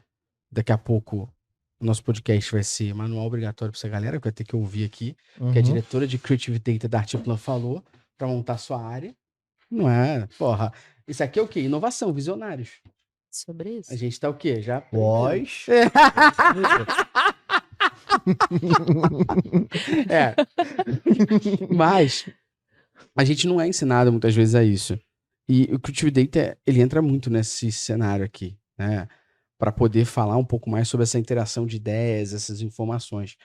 Speaker 2: daqui a pouco o nosso podcast vai ser manual obrigatório para essa galera, que vai ter que ouvir aqui, que a diretora de Creative Data da Artiplan falou, para montar sua área. Não é? Porra, isso aqui é o quê? Inovação, visionários.
Speaker 1: Sobre isso.
Speaker 2: A gente tá o quê? Já...
Speaker 3: Pós.
Speaker 2: Mas a gente não é ensinado muitas vezes a isso. E o Creative Data, ele entra muito nesse cenário aqui, né? Para poder falar um pouco mais sobre essa interação de ideias, essas informações.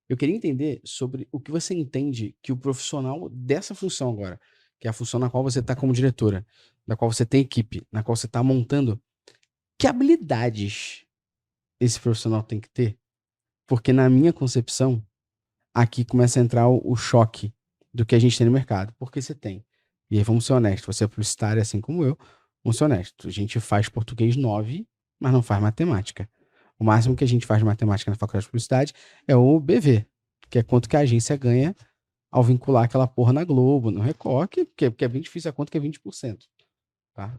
Speaker 2: Eu queria entender sobre o que você entende que o profissional dessa função agora, que é a função na qual você está como diretora, na qual você tem equipe, na qual você está montando, que habilidades esse profissional tem que ter? Porque na minha concepção, aqui começa a entrar o choque do que a gente tem no mercado. Porque você tem. E aí vamos ser honestos, você é publicitário assim como eu, vamos ser honestos. A gente faz português 9, mas não faz matemática. O máximo que a gente faz de matemática na faculdade de publicidade é o BV, que é quanto que a agência ganha ao vincular aquela porra na Globo, no Record, porque é bem difícil a conta que é 20%. Tá?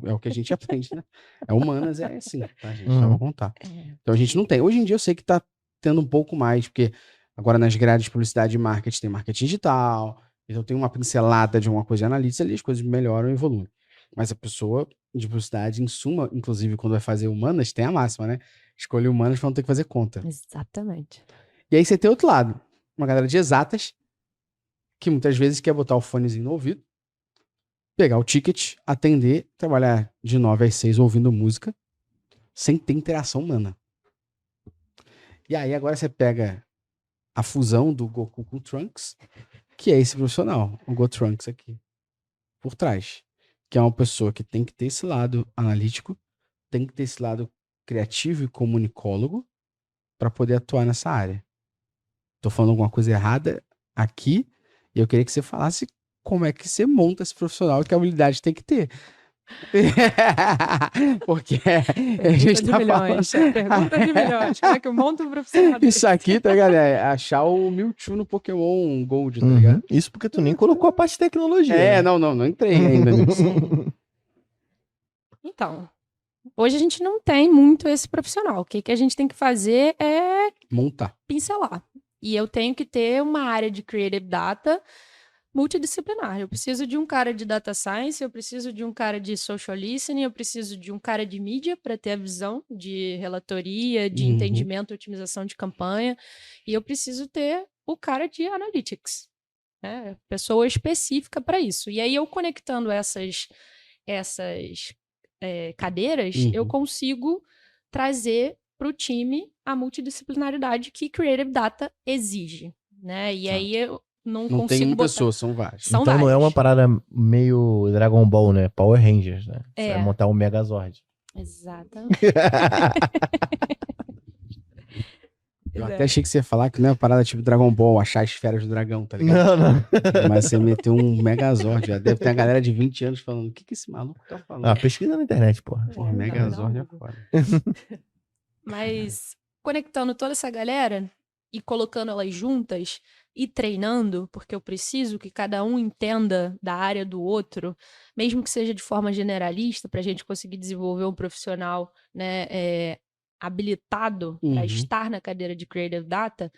Speaker 2: É o que a gente aprende, né? É humanas, é assim, tá? A gente só vai contar. Então a gente não tem. Hoje em dia eu sei que tá tendo um pouco mais, porque agora nas grades de publicidade e marketing tem marketing digital, então tem uma pincelada de uma coisa de analytics ali, as coisas melhoram e evoluem. Mas a pessoa de publicidade, em suma, inclusive quando vai fazer humanas, tem a máxima, né? Escolher humanas pra não ter que fazer conta.
Speaker 1: Exatamente.
Speaker 2: E aí você tem outro lado, uma galera de exatas, que muitas vezes quer botar o fonezinho no ouvido, pegar o ticket, atender, trabalhar de 9 às 6 ouvindo música, sem ter interação humana. E aí agora você pega a fusão do Goku com o Trunks, que é esse profissional, o Go Trunks aqui, por trás. Que é uma pessoa que tem que ter esse lado analítico, tem que ter esse lado criativo e comunicólogo para poder atuar nessa área. Tô falando alguma coisa errada aqui, e eu queria que você falasse como é que você monta esse profissional e que habilidade tem que ter. Porque a gente tá falando...
Speaker 1: Pergunta de milhões. Como é que eu monto um profissional?
Speaker 2: Isso aqui, tá, galera? É achar o Mewtwo no Pokémon Gold, tá ligado?
Speaker 3: Isso porque tu nem colocou a parte de tecnologia.
Speaker 2: Não entrei ainda nisso.
Speaker 1: Então, Hoje a gente não tem muito esse profissional. O que a gente tem que fazer é
Speaker 2: montar,
Speaker 1: pincelar. E eu tenho que ter uma área de Creative Data multidisciplinar. Eu preciso de um cara de Data Science, eu preciso de um cara de Social Listening, eu preciso de um cara de mídia para ter a visão de relatoria, de entendimento e otimização de campanha. E eu preciso ter o cara de Analytics. Né? Pessoa específica para isso. E aí eu conectando essas cadeiras, eu consigo trazer para o time a multidisciplinaridade que Creative Data exige, né? E aí eu não consigo
Speaker 2: tem uma pessoa, são vários.
Speaker 3: Então não é uma parada meio Dragon Ball, né? Power Rangers, né? Você vai montar um Megazord.
Speaker 1: Exatamente.
Speaker 2: Eu até achei que você ia falar que não é uma parada tipo Dragon Ball, achar as esferas do dragão, tá ligado? Não. Mas você meteu um Megazord. Já deve ter uma galera de 20 anos falando, o que esse maluco tá falando?
Speaker 3: Pesquisa na internet, porra.
Speaker 2: Porra, Megazord é foda.
Speaker 1: Mas conectando toda essa galera e colocando elas juntas e treinando, porque eu preciso que cada um entenda da área do outro, mesmo que seja de forma generalista, para a gente conseguir desenvolver um profissional, né, habilitado para estar na cadeira de Creative Data,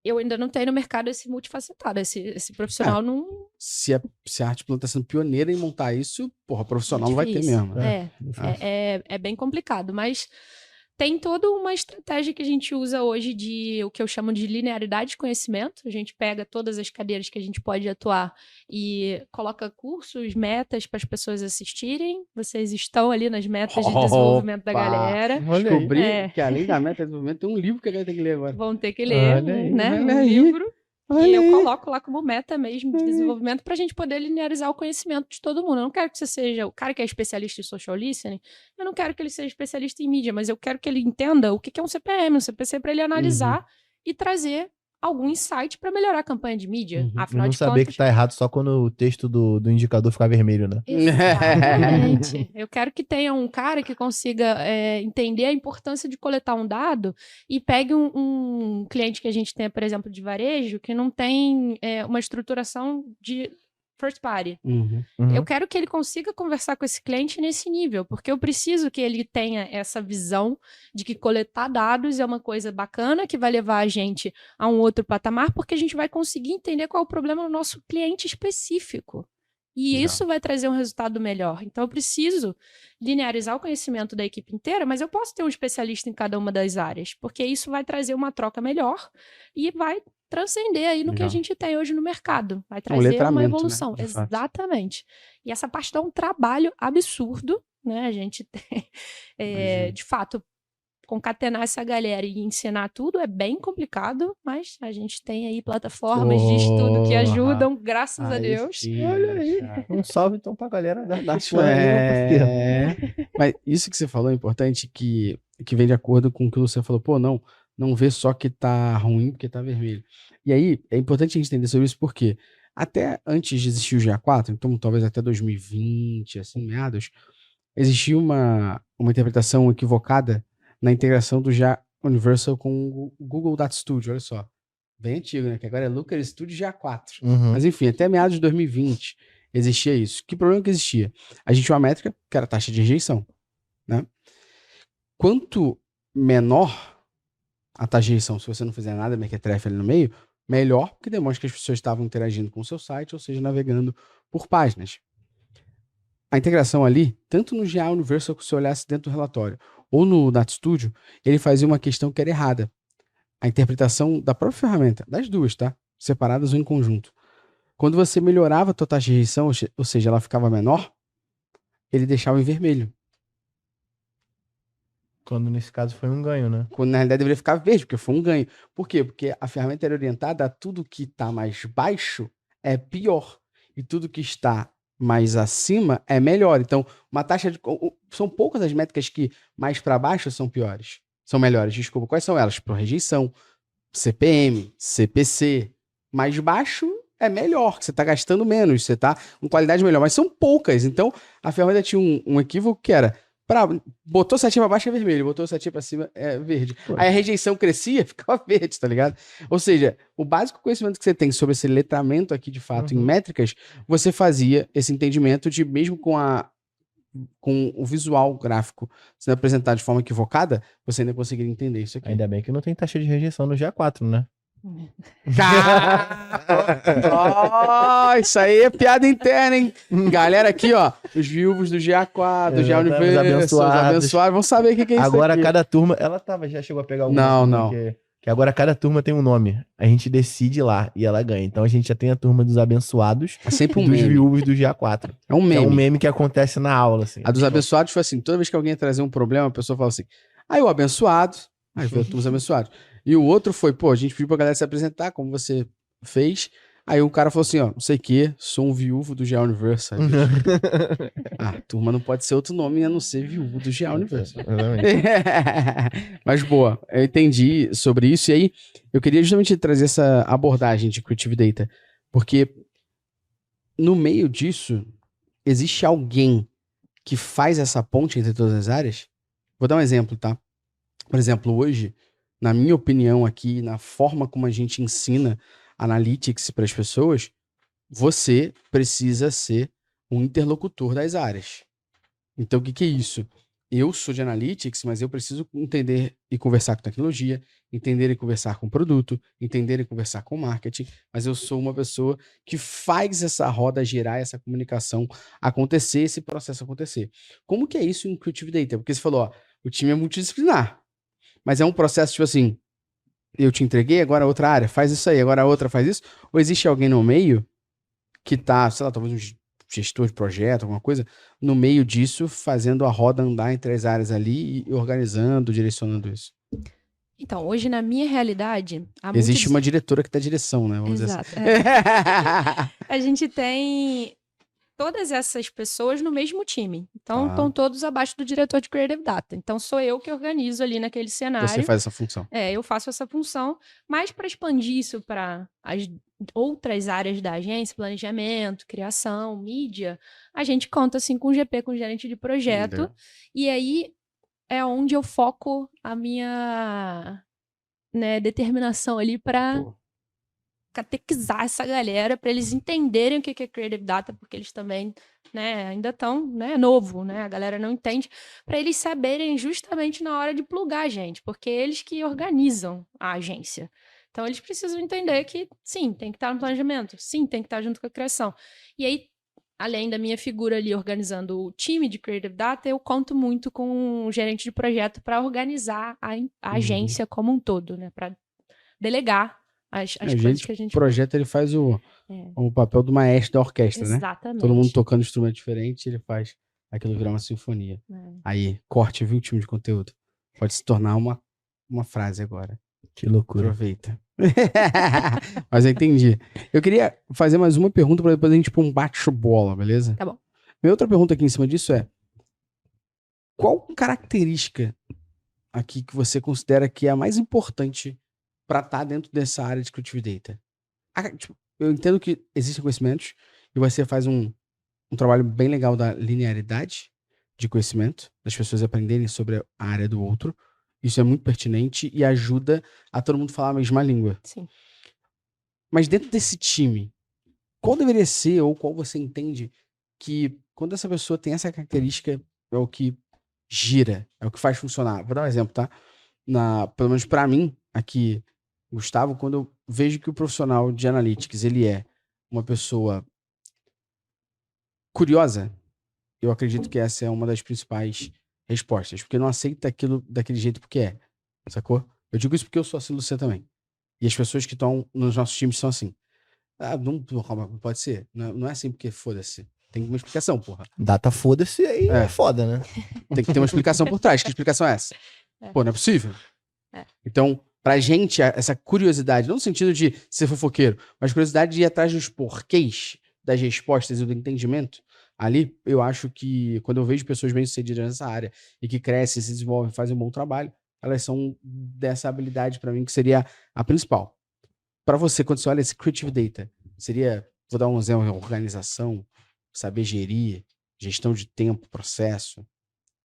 Speaker 1: eu ainda não tenho no mercado esse multifacetado, esse profissional não...
Speaker 2: Se a Artplan está sendo pioneira em montar isso, porra, profissional não vai ter mesmo.
Speaker 1: É bem complicado, mas tem toda uma estratégia que a gente usa hoje de o que eu chamo de linearidade de conhecimento. A gente pega todas as cadeiras que a gente pode atuar e coloca cursos, metas para as pessoas assistirem. Vocês estão ali nas metas de desenvolvimento da galera.
Speaker 2: Descobri que além da meta de desenvolvimento tem um livro que a galera tem que ler agora.
Speaker 1: Vão ter que ler, um livro. E eu coloco lá como meta mesmo de desenvolvimento para a gente poder linearizar o conhecimento de todo mundo. Eu não quero que você seja o cara que é especialista em social listening, eu não quero que ele seja especialista em mídia, mas eu quero que ele entenda o que é um CPM, um CPC, para ele analisar e trazer algum insight para melhorar a campanha de mídia. Afinal
Speaker 3: não
Speaker 1: de
Speaker 3: saber
Speaker 1: contas,
Speaker 3: que tá errado só quando o texto do indicador ficar vermelho, né?
Speaker 1: Exatamente. Eu quero que tenha um cara que consiga entender a importância de coletar um dado e pegue um cliente que a gente tenha, por exemplo, de varejo, que não tem uma estruturação de first party. Eu quero que ele consiga conversar com esse cliente nesse nível, porque eu preciso que ele tenha essa visão de que coletar dados é uma coisa bacana, que vai levar a gente a um outro patamar, porque a gente vai conseguir entender qual é o problema do nosso cliente específico. E isso vai trazer um resultado melhor. Então, eu preciso linearizar o conhecimento da equipe inteira, mas eu posso ter um especialista em cada uma das áreas, porque isso vai trazer uma troca melhor e vai transcender aí no que a gente tem hoje no mercado. Vai trazer uma evolução.
Speaker 2: Né?
Speaker 1: Exatamente. E essa parte dá um trabalho absurdo, né? A gente tem, de fato, concatenar essa galera e ensinar tudo é bem complicado, mas a gente tem aí plataformas de estudo que ajudam, graças a Deus.
Speaker 3: Olha aí. Um salve então pra galera da
Speaker 2: Mas isso que você falou é importante, que vem de acordo com o que você falou. Pô, não vê só que tá ruim porque tá vermelho. E aí, é importante a gente entender sobre isso porque até antes de existir o GA4, então talvez até 2020, assim, meados, existia uma interpretação equivocada na integração do GA Universal com o Google Data Studio, olha só. Bem antigo, né? Que agora é Looker Studio GA4. Mas enfim, até meados de 2020 existia isso. Que problema que existia? A gente tinha uma métrica que era a taxa de rejeição, né? Quanto menor a taxa de rejeição, se você não fizer nada, mequetrefe ali no meio, melhor, porque demonstra que as pessoas estavam interagindo com o seu site, ou seja, navegando por páginas. A integração ali, tanto no GA Universal, que você olhasse dentro do relatório, ou no Data Studio, ele fazia uma questão que era errada. A interpretação da própria ferramenta, das duas, tá? Separadas ou em conjunto. Quando você melhorava a tua taxa de rejeição, ou seja, ela ficava menor, ele deixava em vermelho.
Speaker 3: Quando nesse caso foi um ganho, né?
Speaker 2: Quando na realidade deveria ficar verde, porque foi um ganho. Por quê? Porque a ferramenta era orientada a tudo que está mais baixo é pior. E tudo que está mais acima é melhor. Então, uma taxa de... São poucas as métricas que mais para baixo são piores. São melhores, desculpa. Quais são elas? Por rejeição, CPM, CPC. Mais baixo é melhor, que você está gastando menos, você está com qualidade melhor. Mas são poucas. Então, a ferramenta tinha um equívoco que era... botou setinha pra baixo é vermelho, botou setinha pra cima é verde. Aí a rejeição crescia, ficava verde, tá ligado? Ou seja, o básico conhecimento que você tem sobre esse letramento aqui, de fato, em métricas, você fazia esse entendimento de, mesmo com a com o visual gráfico sendo apresentado de forma equivocada, você ainda conseguiria entender isso aqui.
Speaker 3: Ainda bem que não tem taxa de rejeição no GA4, né?
Speaker 2: Isso aí é piada interna, hein? Galera aqui, ó, os viúvos do GA4, do GA Universo, os abençoados, vão saber o que é isso
Speaker 3: agora
Speaker 2: aqui.
Speaker 3: Cada turma, ela já chegou a pegar algum
Speaker 2: Não.
Speaker 3: Que agora cada turma tem um nome. A gente decide lá e ela ganha. Então a gente já tem a turma dos abençoados
Speaker 2: é sempre um
Speaker 3: e dos
Speaker 2: meme.
Speaker 3: viúvos do GA4.
Speaker 2: É um meme.
Speaker 3: É um meme que acontece na aula, assim.
Speaker 2: A dos abençoados foi assim, toda vez que alguém ia trazer um problema, a pessoa fala assim, aí o abençoado, aí veio os abençoados. E o outro foi, pô, a gente pediu pra galera se apresentar, como você fez. Aí um cara falou assim, ó, não sei o que, sou um viúvo do GA Universo. Turma não pode ser outro nome a não ser viúvo do GA Universo. Mas boa, eu entendi sobre isso. E aí, eu queria justamente trazer essa abordagem de Creative Data. Porque no meio disso, existe alguém que faz essa ponte entre todas as áreas? Vou dar um exemplo, tá? Por exemplo, hoje, na minha opinião aqui, na forma como a gente ensina Analytics para as pessoas, você precisa ser um interlocutor das áreas. Então, o que é isso? Eu sou de Analytics, mas eu preciso entender e conversar com tecnologia, entender e conversar com produto, entender e conversar com marketing, mas eu sou uma pessoa que faz essa roda girar, essa comunicação acontecer, esse processo acontecer. Como que é isso em Creative Data? Porque você falou, ó, o time é multidisciplinar, mas é um processo tipo assim, eu te entreguei, agora a outra área faz isso aí, agora a outra faz isso, ou existe alguém no meio que tá, sei lá, talvez um gestor de projeto, alguma coisa, no meio disso, fazendo a roda andar entre as áreas ali e organizando, direcionando isso?
Speaker 1: Então, hoje na minha realidade...
Speaker 2: Existe uma diretora que dá direção, né? Vamos
Speaker 1: Exato.
Speaker 2: dizer assim.
Speaker 1: A gente tem todas essas pessoas no mesmo time. Então, estão todos abaixo do diretor de Creative Data. Então, sou eu que organizo ali naquele cenário.
Speaker 2: Você faz essa função.
Speaker 1: Eu faço essa função. Mas para expandir isso para as outras áreas da agência, planejamento, criação, mídia, a gente conta assim com o GP, com o gerente de projeto.
Speaker 2: Entendeu?
Speaker 1: E aí é onde eu foco a minha determinação ali para catequizar essa galera, para eles entenderem o que é Creative Data, porque eles também ainda estão novo, a galera não entende, para eles saberem justamente na hora de plugar a gente, porque eles que organizam a agência. Então, eles precisam entender que, sim, tem que estar no planejamento, sim, tem que estar junto com a criação. E aí, além da minha figura ali organizando o time de Creative Data, eu conto muito com o gerente de projeto para organizar a agência como um todo, para delegar as coisas que a gente...
Speaker 2: O projeto, ele faz o papel do maestro da orquestra,
Speaker 1: Exatamente.
Speaker 2: né? Todo mundo tocando instrumento diferente, ele faz aquilo virar uma sinfonia. Aí, corte, viu, time de conteúdo? Pode se tornar uma frase agora.
Speaker 3: Que loucura.
Speaker 2: Aproveita. Mas eu entendi. Eu queria fazer mais uma pergunta para depois a gente pôr um bate-bola, beleza?
Speaker 1: Tá bom.
Speaker 2: Minha outra pergunta aqui em cima disso é: qual característica aqui que você considera que é a mais importante para estar dentro dessa área de Creative Data? Eu entendo que existem conhecimentos e você faz um trabalho bem legal da linearidade de conhecimento, das pessoas aprenderem sobre a área do outro. Isso é muito pertinente e ajuda a todo mundo falar a mesma língua.
Speaker 1: Sim.
Speaker 2: Mas dentro desse time, qual deveria ser, ou qual você entende que quando essa pessoa tem essa característica, é o que gira, é o que faz funcionar? Vou dar um exemplo, tá? Pelo menos pra mim, aqui, Gustavo, quando eu vejo que o profissional de Analytics, ele é uma pessoa curiosa, eu acredito que essa é uma das principais respostas, porque não aceita aquilo daquele jeito porque é, sacou? Eu digo isso porque eu sou assim, Luciano também. E as pessoas que estão nos nossos times são assim. Não pode ser. Não é assim porque foda-se. Tem uma explicação, porra.
Speaker 3: Data foda-se aí é foda, né?
Speaker 2: Tem que ter uma explicação por trás. Que explicação é essa? Pô, não é possível. Então, pra gente, essa curiosidade, não no sentido de ser fofoqueiro, mas curiosidade de ir atrás dos porquês das respostas e do entendimento, ali, eu acho que quando eu vejo pessoas bem-sucedidas nessa área e que crescem, se desenvolvem, fazem um bom trabalho, elas são dessa habilidade pra mim que seria a principal. Pra você, quando você olha esse Creative Data, seria, vou dar um exemplo, organização, saber gerir, gestão de tempo, processo?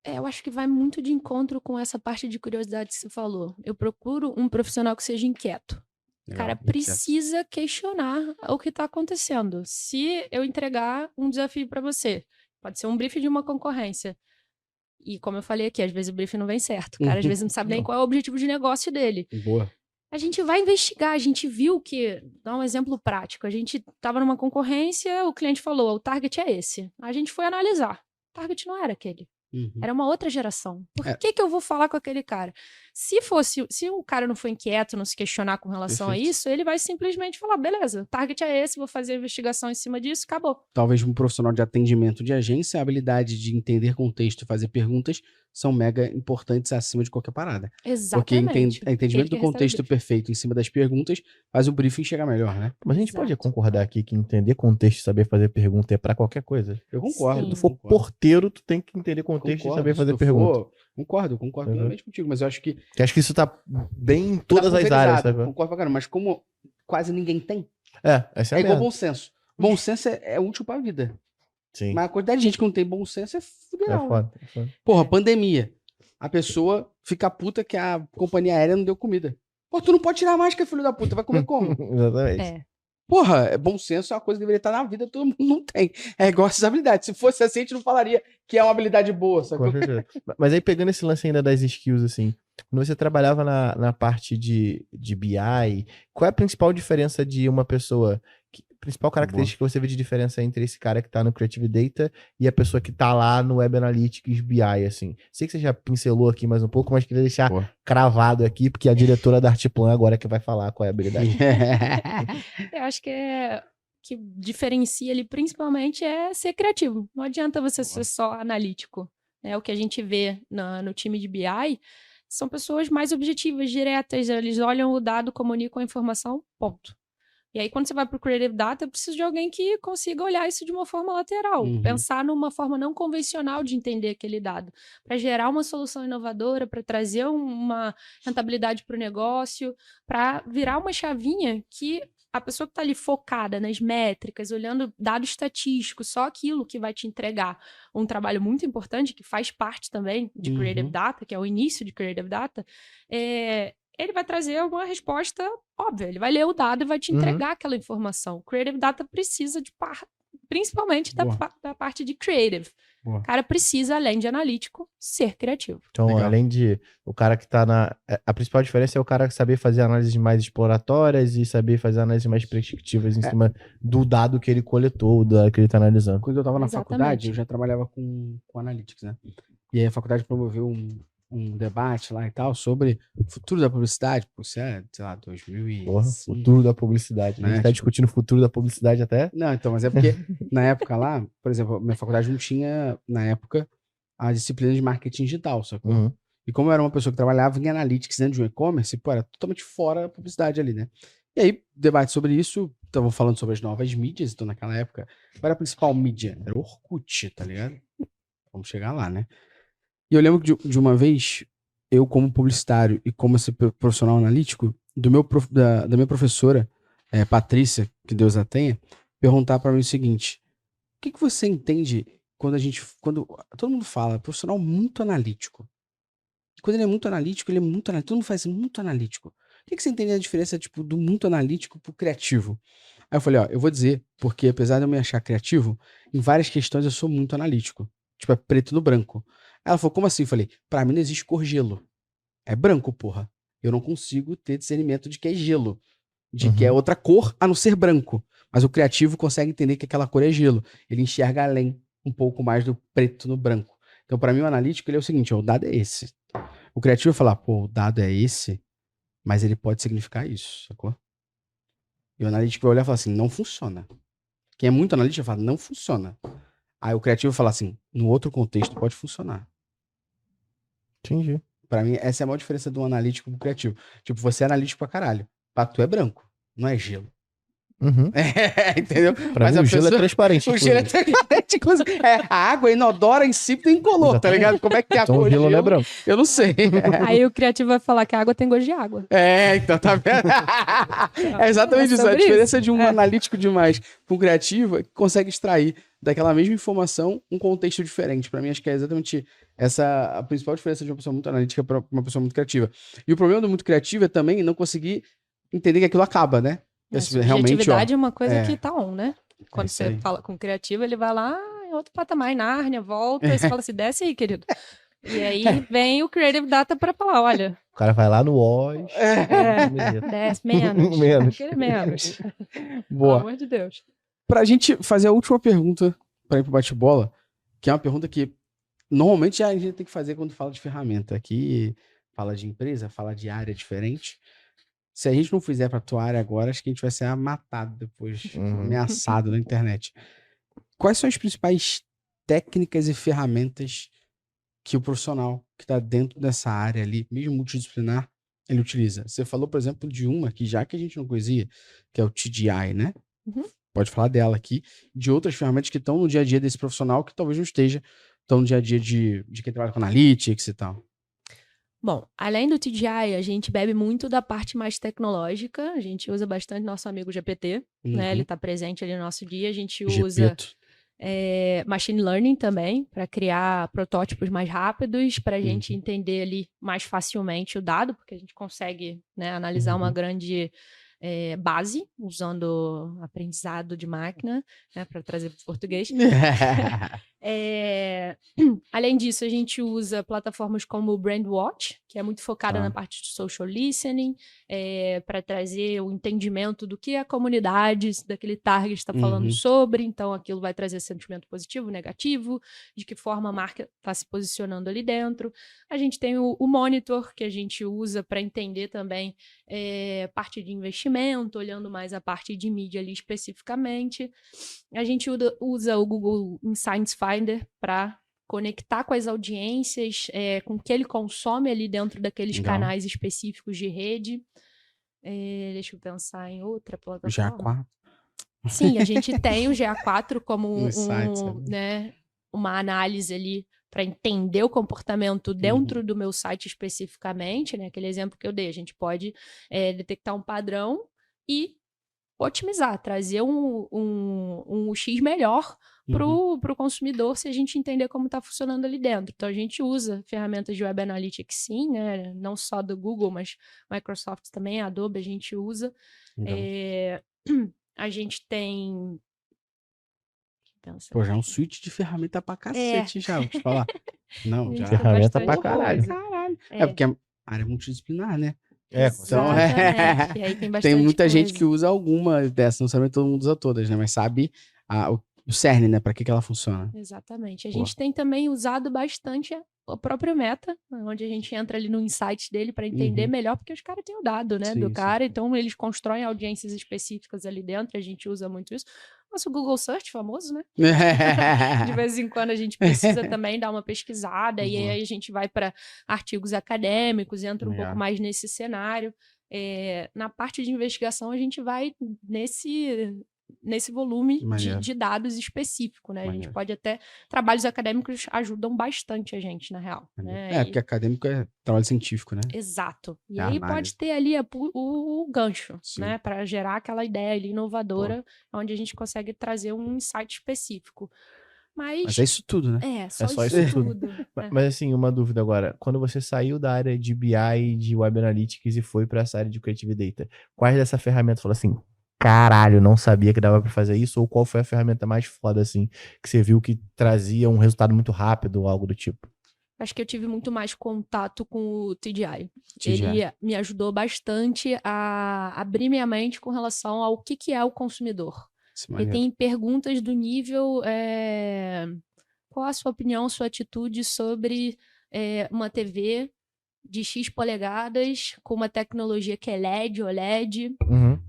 Speaker 1: Eu acho que vai muito de encontro com essa parte de curiosidade que você falou. Eu procuro um profissional que seja inquieto. O cara precisa questionar o que está acontecendo. Se eu entregar um desafio para você Pode ser um briefing de uma concorrência. E como eu falei aqui, às vezes o briefing não vem certo. O cara às vezes não sabe nem qual é o objetivo de negócio dele.
Speaker 2: Boa.
Speaker 1: A gente vai investigar, a gente viu que, dá um exemplo prático, a gente estava numa concorrência, o cliente falou, o target é esse. A gente foi analisar, o target não era aquele. Era uma outra geração. Por que eu vou falar com aquele cara? Se o cara não for inquieto, não se questionar com relação a isso, ele vai simplesmente falar, beleza, o target é esse, vou fazer a investigação em cima disso, acabou.
Speaker 2: Talvez um profissional de atendimento de agência, a habilidade de entender contexto e fazer perguntas são mega importantes acima de qualquer parada.
Speaker 1: Exatamente.
Speaker 2: Porque entendimento do contexto perfeito em cima das perguntas faz o briefing chegar melhor, né?
Speaker 3: Mas a gente pode concordar aqui que entender contexto e saber fazer pergunta é pra qualquer coisa?
Speaker 2: Eu concordo.
Speaker 3: Se tu for porteiro, tu tem que entender contexto e saber fazer pergunta.
Speaker 2: Concordo plenamente contigo, mas eu acho que
Speaker 3: isso tá bem em todas as áreas, sabe?
Speaker 2: Concordo pra caramba, mas como quase ninguém tem,
Speaker 3: essa é
Speaker 2: igual bom senso. Bom senso é útil pra vida.
Speaker 3: Sim.
Speaker 2: Mas a quantidade de gente que não tem bom senso é fuderal.
Speaker 3: É foda.
Speaker 2: Porra, pandemia. A pessoa fica puta que a companhia aérea não deu comida. Pô, tu não pode tirar a máscara, filho da puta. Vai comer como?
Speaker 3: Exatamente.
Speaker 2: Porra, bom senso é uma coisa que deveria estar na vida, todo mundo não tem. É igual essas habilidades. Se fosse assim, a gente não falaria que é uma habilidade boa, sabe?
Speaker 3: Mas aí, pegando esse lance ainda das skills, assim, quando você trabalhava na parte de BI, qual é a principal diferença de uma pessoa... Principal característica que você vê de diferença entre esse cara que tá no Creative Data e a pessoa que tá lá no Web Analytics BI, assim. Sei que você já pincelou aqui mais um pouco, mas queria deixar cravado aqui, porque a diretora da Artplan agora é que vai falar qual é a habilidade.
Speaker 1: Eu acho que diferencia ele principalmente é ser criativo. Não adianta você ser só analítico. Né? O que a gente vê no time de BI são pessoas mais objetivas, diretas, eles olham o dado, comunicam a informação, ponto. E aí, quando você vai para o Creative Data, eu preciso de alguém que consiga olhar isso de uma forma lateral, pensar numa forma não convencional de entender aquele dado, para gerar uma solução inovadora, para trazer uma rentabilidade para o negócio, para virar uma chavinha que a pessoa que está ali focada nas métricas, olhando dado estatístico, só aquilo que vai te entregar um trabalho muito importante, que faz parte também de Creative Data, que é o início de Creative Data, ele vai trazer uma resposta óbvia. Ele vai ler o dado e vai te entregar aquela informação. Creative Data precisa principalmente da parte de Creative. O cara precisa, além de analítico, ser criativo.
Speaker 3: Então, além de o cara que tá a principal diferença é o cara saber fazer análises mais exploratórias e saber fazer análises mais prescritivas em cima do dado que ele coletou, do dado que ele tá analisando.
Speaker 2: Quando eu tava na faculdade, eu já trabalhava com Analytics, né? E aí a faculdade promoveu um debate lá e tal sobre o futuro da publicidade, sei lá, 2005.
Speaker 3: Porra, futuro da publicidade. Né? A gente tá discutindo o futuro da publicidade até...
Speaker 2: Não, então, mas é porque na época lá, por exemplo, minha faculdade não tinha, na época, a disciplina de marketing digital, sacou? E como eu era uma pessoa que trabalhava em analytics dentro de um e-commerce, pô, era totalmente fora da publicidade ali, né? E aí, debate sobre isso, estavam falando sobre as novas mídias, então naquela época, qual era a principal mídia? Era o Orkut, tá ligado? Vamos chegar lá, né? E eu lembro de uma vez, eu como publicitário e como esse profissional analítico, da minha professora, Patrícia, que Deus a tenha, perguntar para mim o seguinte: o que você entende quando todo mundo fala profissional muito analítico? E quando ele é muito analítico, todo mundo faz muito analítico. O que você entende a diferença tipo, do muito analítico pro criativo? Aí eu falei, eu vou dizer, porque apesar de eu me achar criativo, em várias questões eu sou muito analítico. Tipo, é preto no branco. Ela falou, como assim? Eu falei, pra mim não existe cor gelo. É branco, porra. Eu não consigo ter discernimento de que é gelo. De que é outra cor, a não ser branco. Mas o criativo consegue entender que aquela cor é gelo. Ele enxerga além, um pouco mais do preto no branco. Então, pra mim, o analítico, ele é o seguinte, o dado é esse. O criativo vai falar, pô, o dado é esse, mas ele pode significar isso, sacou? E o analítico vai olhar e falar assim, não funciona. Quem é muito analítico vai falar, não funciona. Aí o criativo fala assim, no outro contexto pode funcionar.
Speaker 3: Entendi.
Speaker 2: Pra mim, essa é a maior diferença do analítico pro criativo. Tipo, você é analítico pra caralho. Pra tu é branco, não é gelo. Entendeu?
Speaker 3: Pra mim, o gelo é transparente.
Speaker 2: O gelo é transparente, inclusive. A água é inodora, insípida e incolor, tá ligado? Como é que é a
Speaker 3: então,
Speaker 2: cor
Speaker 3: o gelo não é branco.
Speaker 2: Eu não sei.
Speaker 1: Aí o criativo vai falar que a água tem gosto de água.
Speaker 2: Então tá vendo? É exatamente isso. A diferença de um analítico demais com um criativo é que consegue extrair daquela mesma informação um contexto diferente. Pra mim, acho que é exatamente essa a principal diferença de uma pessoa muito analítica para uma pessoa muito criativa. E o problema do muito criativo é também não conseguir entender que aquilo acaba, né?
Speaker 1: A subjetividade é uma coisa que tá on, né? Quando você fala com o criativo, ele vai lá, em outro patamar, Nárnia, volta, e você fala assim, desce aí, querido. E aí vem o Creative Data para falar, olha...
Speaker 3: O cara vai lá no Oz.
Speaker 1: Desce, menos.
Speaker 3: Menos.
Speaker 1: Menos.
Speaker 2: Boa.
Speaker 1: Pelo amor de Deus.
Speaker 2: Pra gente fazer a última pergunta, pra ir pro bate-bola, que é uma pergunta que normalmente a gente tem que fazer quando fala de ferramenta. Aqui fala de empresa, fala de área diferente. Se a gente não fizer pra tua área agora, acho que a gente vai ser matado depois, ameaçado na internet. Quais são as principais técnicas e ferramentas que o profissional que está dentro dessa área ali, mesmo multidisciplinar, ele utiliza? Você falou, por exemplo, de uma que já que a gente não conhecia, que é o TDI, né? Pode falar dela aqui. De outras ferramentas que estão no dia a dia desse profissional que talvez não esteja tão no dia a dia de quem trabalha com analytics e tal.
Speaker 1: Bom, além do TDI, a gente bebe muito da parte mais tecnológica. A gente usa bastante nosso amigo GPT, né? Ele está presente ali no nosso dia. A gente usa machine learning também, para criar protótipos mais rápidos, para a gente entender ali mais facilmente o dado, porque a gente consegue, né, analisar uma grande base, usando aprendizado de máquina, né, para trazer para o português. Além disso, a gente usa plataformas como o Brandwatch, que é muito focada na parte de social listening, para trazer o entendimento do que a comunidade daquele target está falando sobre. Então, aquilo vai trazer sentimento positivo, negativo, de que forma a marca está se posicionando ali dentro. A gente tem o Monitor, que a gente usa para entender também parte de investimento, olhando mais a parte de mídia ali especificamente. A gente usa o Google Insights Finder para conectar com as audiências, com o que ele consome ali dentro daqueles canais específicos de rede. Deixa eu pensar em outra plataforma.
Speaker 2: GA4.
Speaker 1: Sim, a gente tem o GA4 como uma análise ali para entender o comportamento dentro do meu site especificamente, né? Aquele exemplo que eu dei, a gente pode detectar um padrão e otimizar, trazer um X melhor para o consumidor se a gente entender como está funcionando ali dentro. Então, a gente usa ferramentas de Web Analytics, sim, né? Não só do Google, mas Microsoft também, Adobe, a gente usa. A gente tem...
Speaker 2: Pô, já é um suíte de ferramenta pra cacete, já, vou te falar. Não, já.
Speaker 3: Ferramenta pra caralho.
Speaker 2: Porque a área é multidisciplinar, né?
Speaker 1: Então, e aí
Speaker 2: tem muita gente que usa alguma dessas, não sabe todo mundo usa todas, né? Mas sabe o cerne, né? Pra que ela funciona.
Speaker 1: Exatamente. A gente tem também usado bastante o próprio Meta, onde a gente entra ali no insight dele para entender melhor, porque os caras têm o dado, né, do cara, então eles constroem audiências específicas ali dentro, a gente usa muito isso. Nosso Google Search famoso, né? De vez em quando a gente precisa também dar uma pesquisada, e aí a gente vai para artigos acadêmicos, entra um pouco mais nesse cenário. Na parte de investigação, a gente vai nesse volume de dados específico, né? A gente pode até... Trabalhos acadêmicos ajudam bastante a gente, na real. Né?
Speaker 2: Porque acadêmico é trabalho científico, né?
Speaker 1: Exato. E aí pode ter ali o gancho, né? Para gerar aquela ideia ali inovadora, onde a gente consegue trazer um insight específico. Mas
Speaker 2: é isso tudo, né?
Speaker 1: Só isso tudo.
Speaker 3: Mas assim, uma dúvida agora. Quando você saiu da área de BI, de Web Analytics e foi para essa área de Creative Data, quais dessa ferramenta falou assim, caralho, não sabia que dava para fazer isso? Ou qual foi a ferramenta mais foda, assim, que você viu que trazia um resultado muito rápido ou algo do tipo?
Speaker 1: Acho que eu tive muito mais contato com o TDI. Ele me ajudou bastante a abrir minha mente com relação ao que é o consumidor. E tem perguntas do nível... qual a sua opinião, sua atitude sobre uma TV de X polegadas com uma tecnologia que é LED, OLED,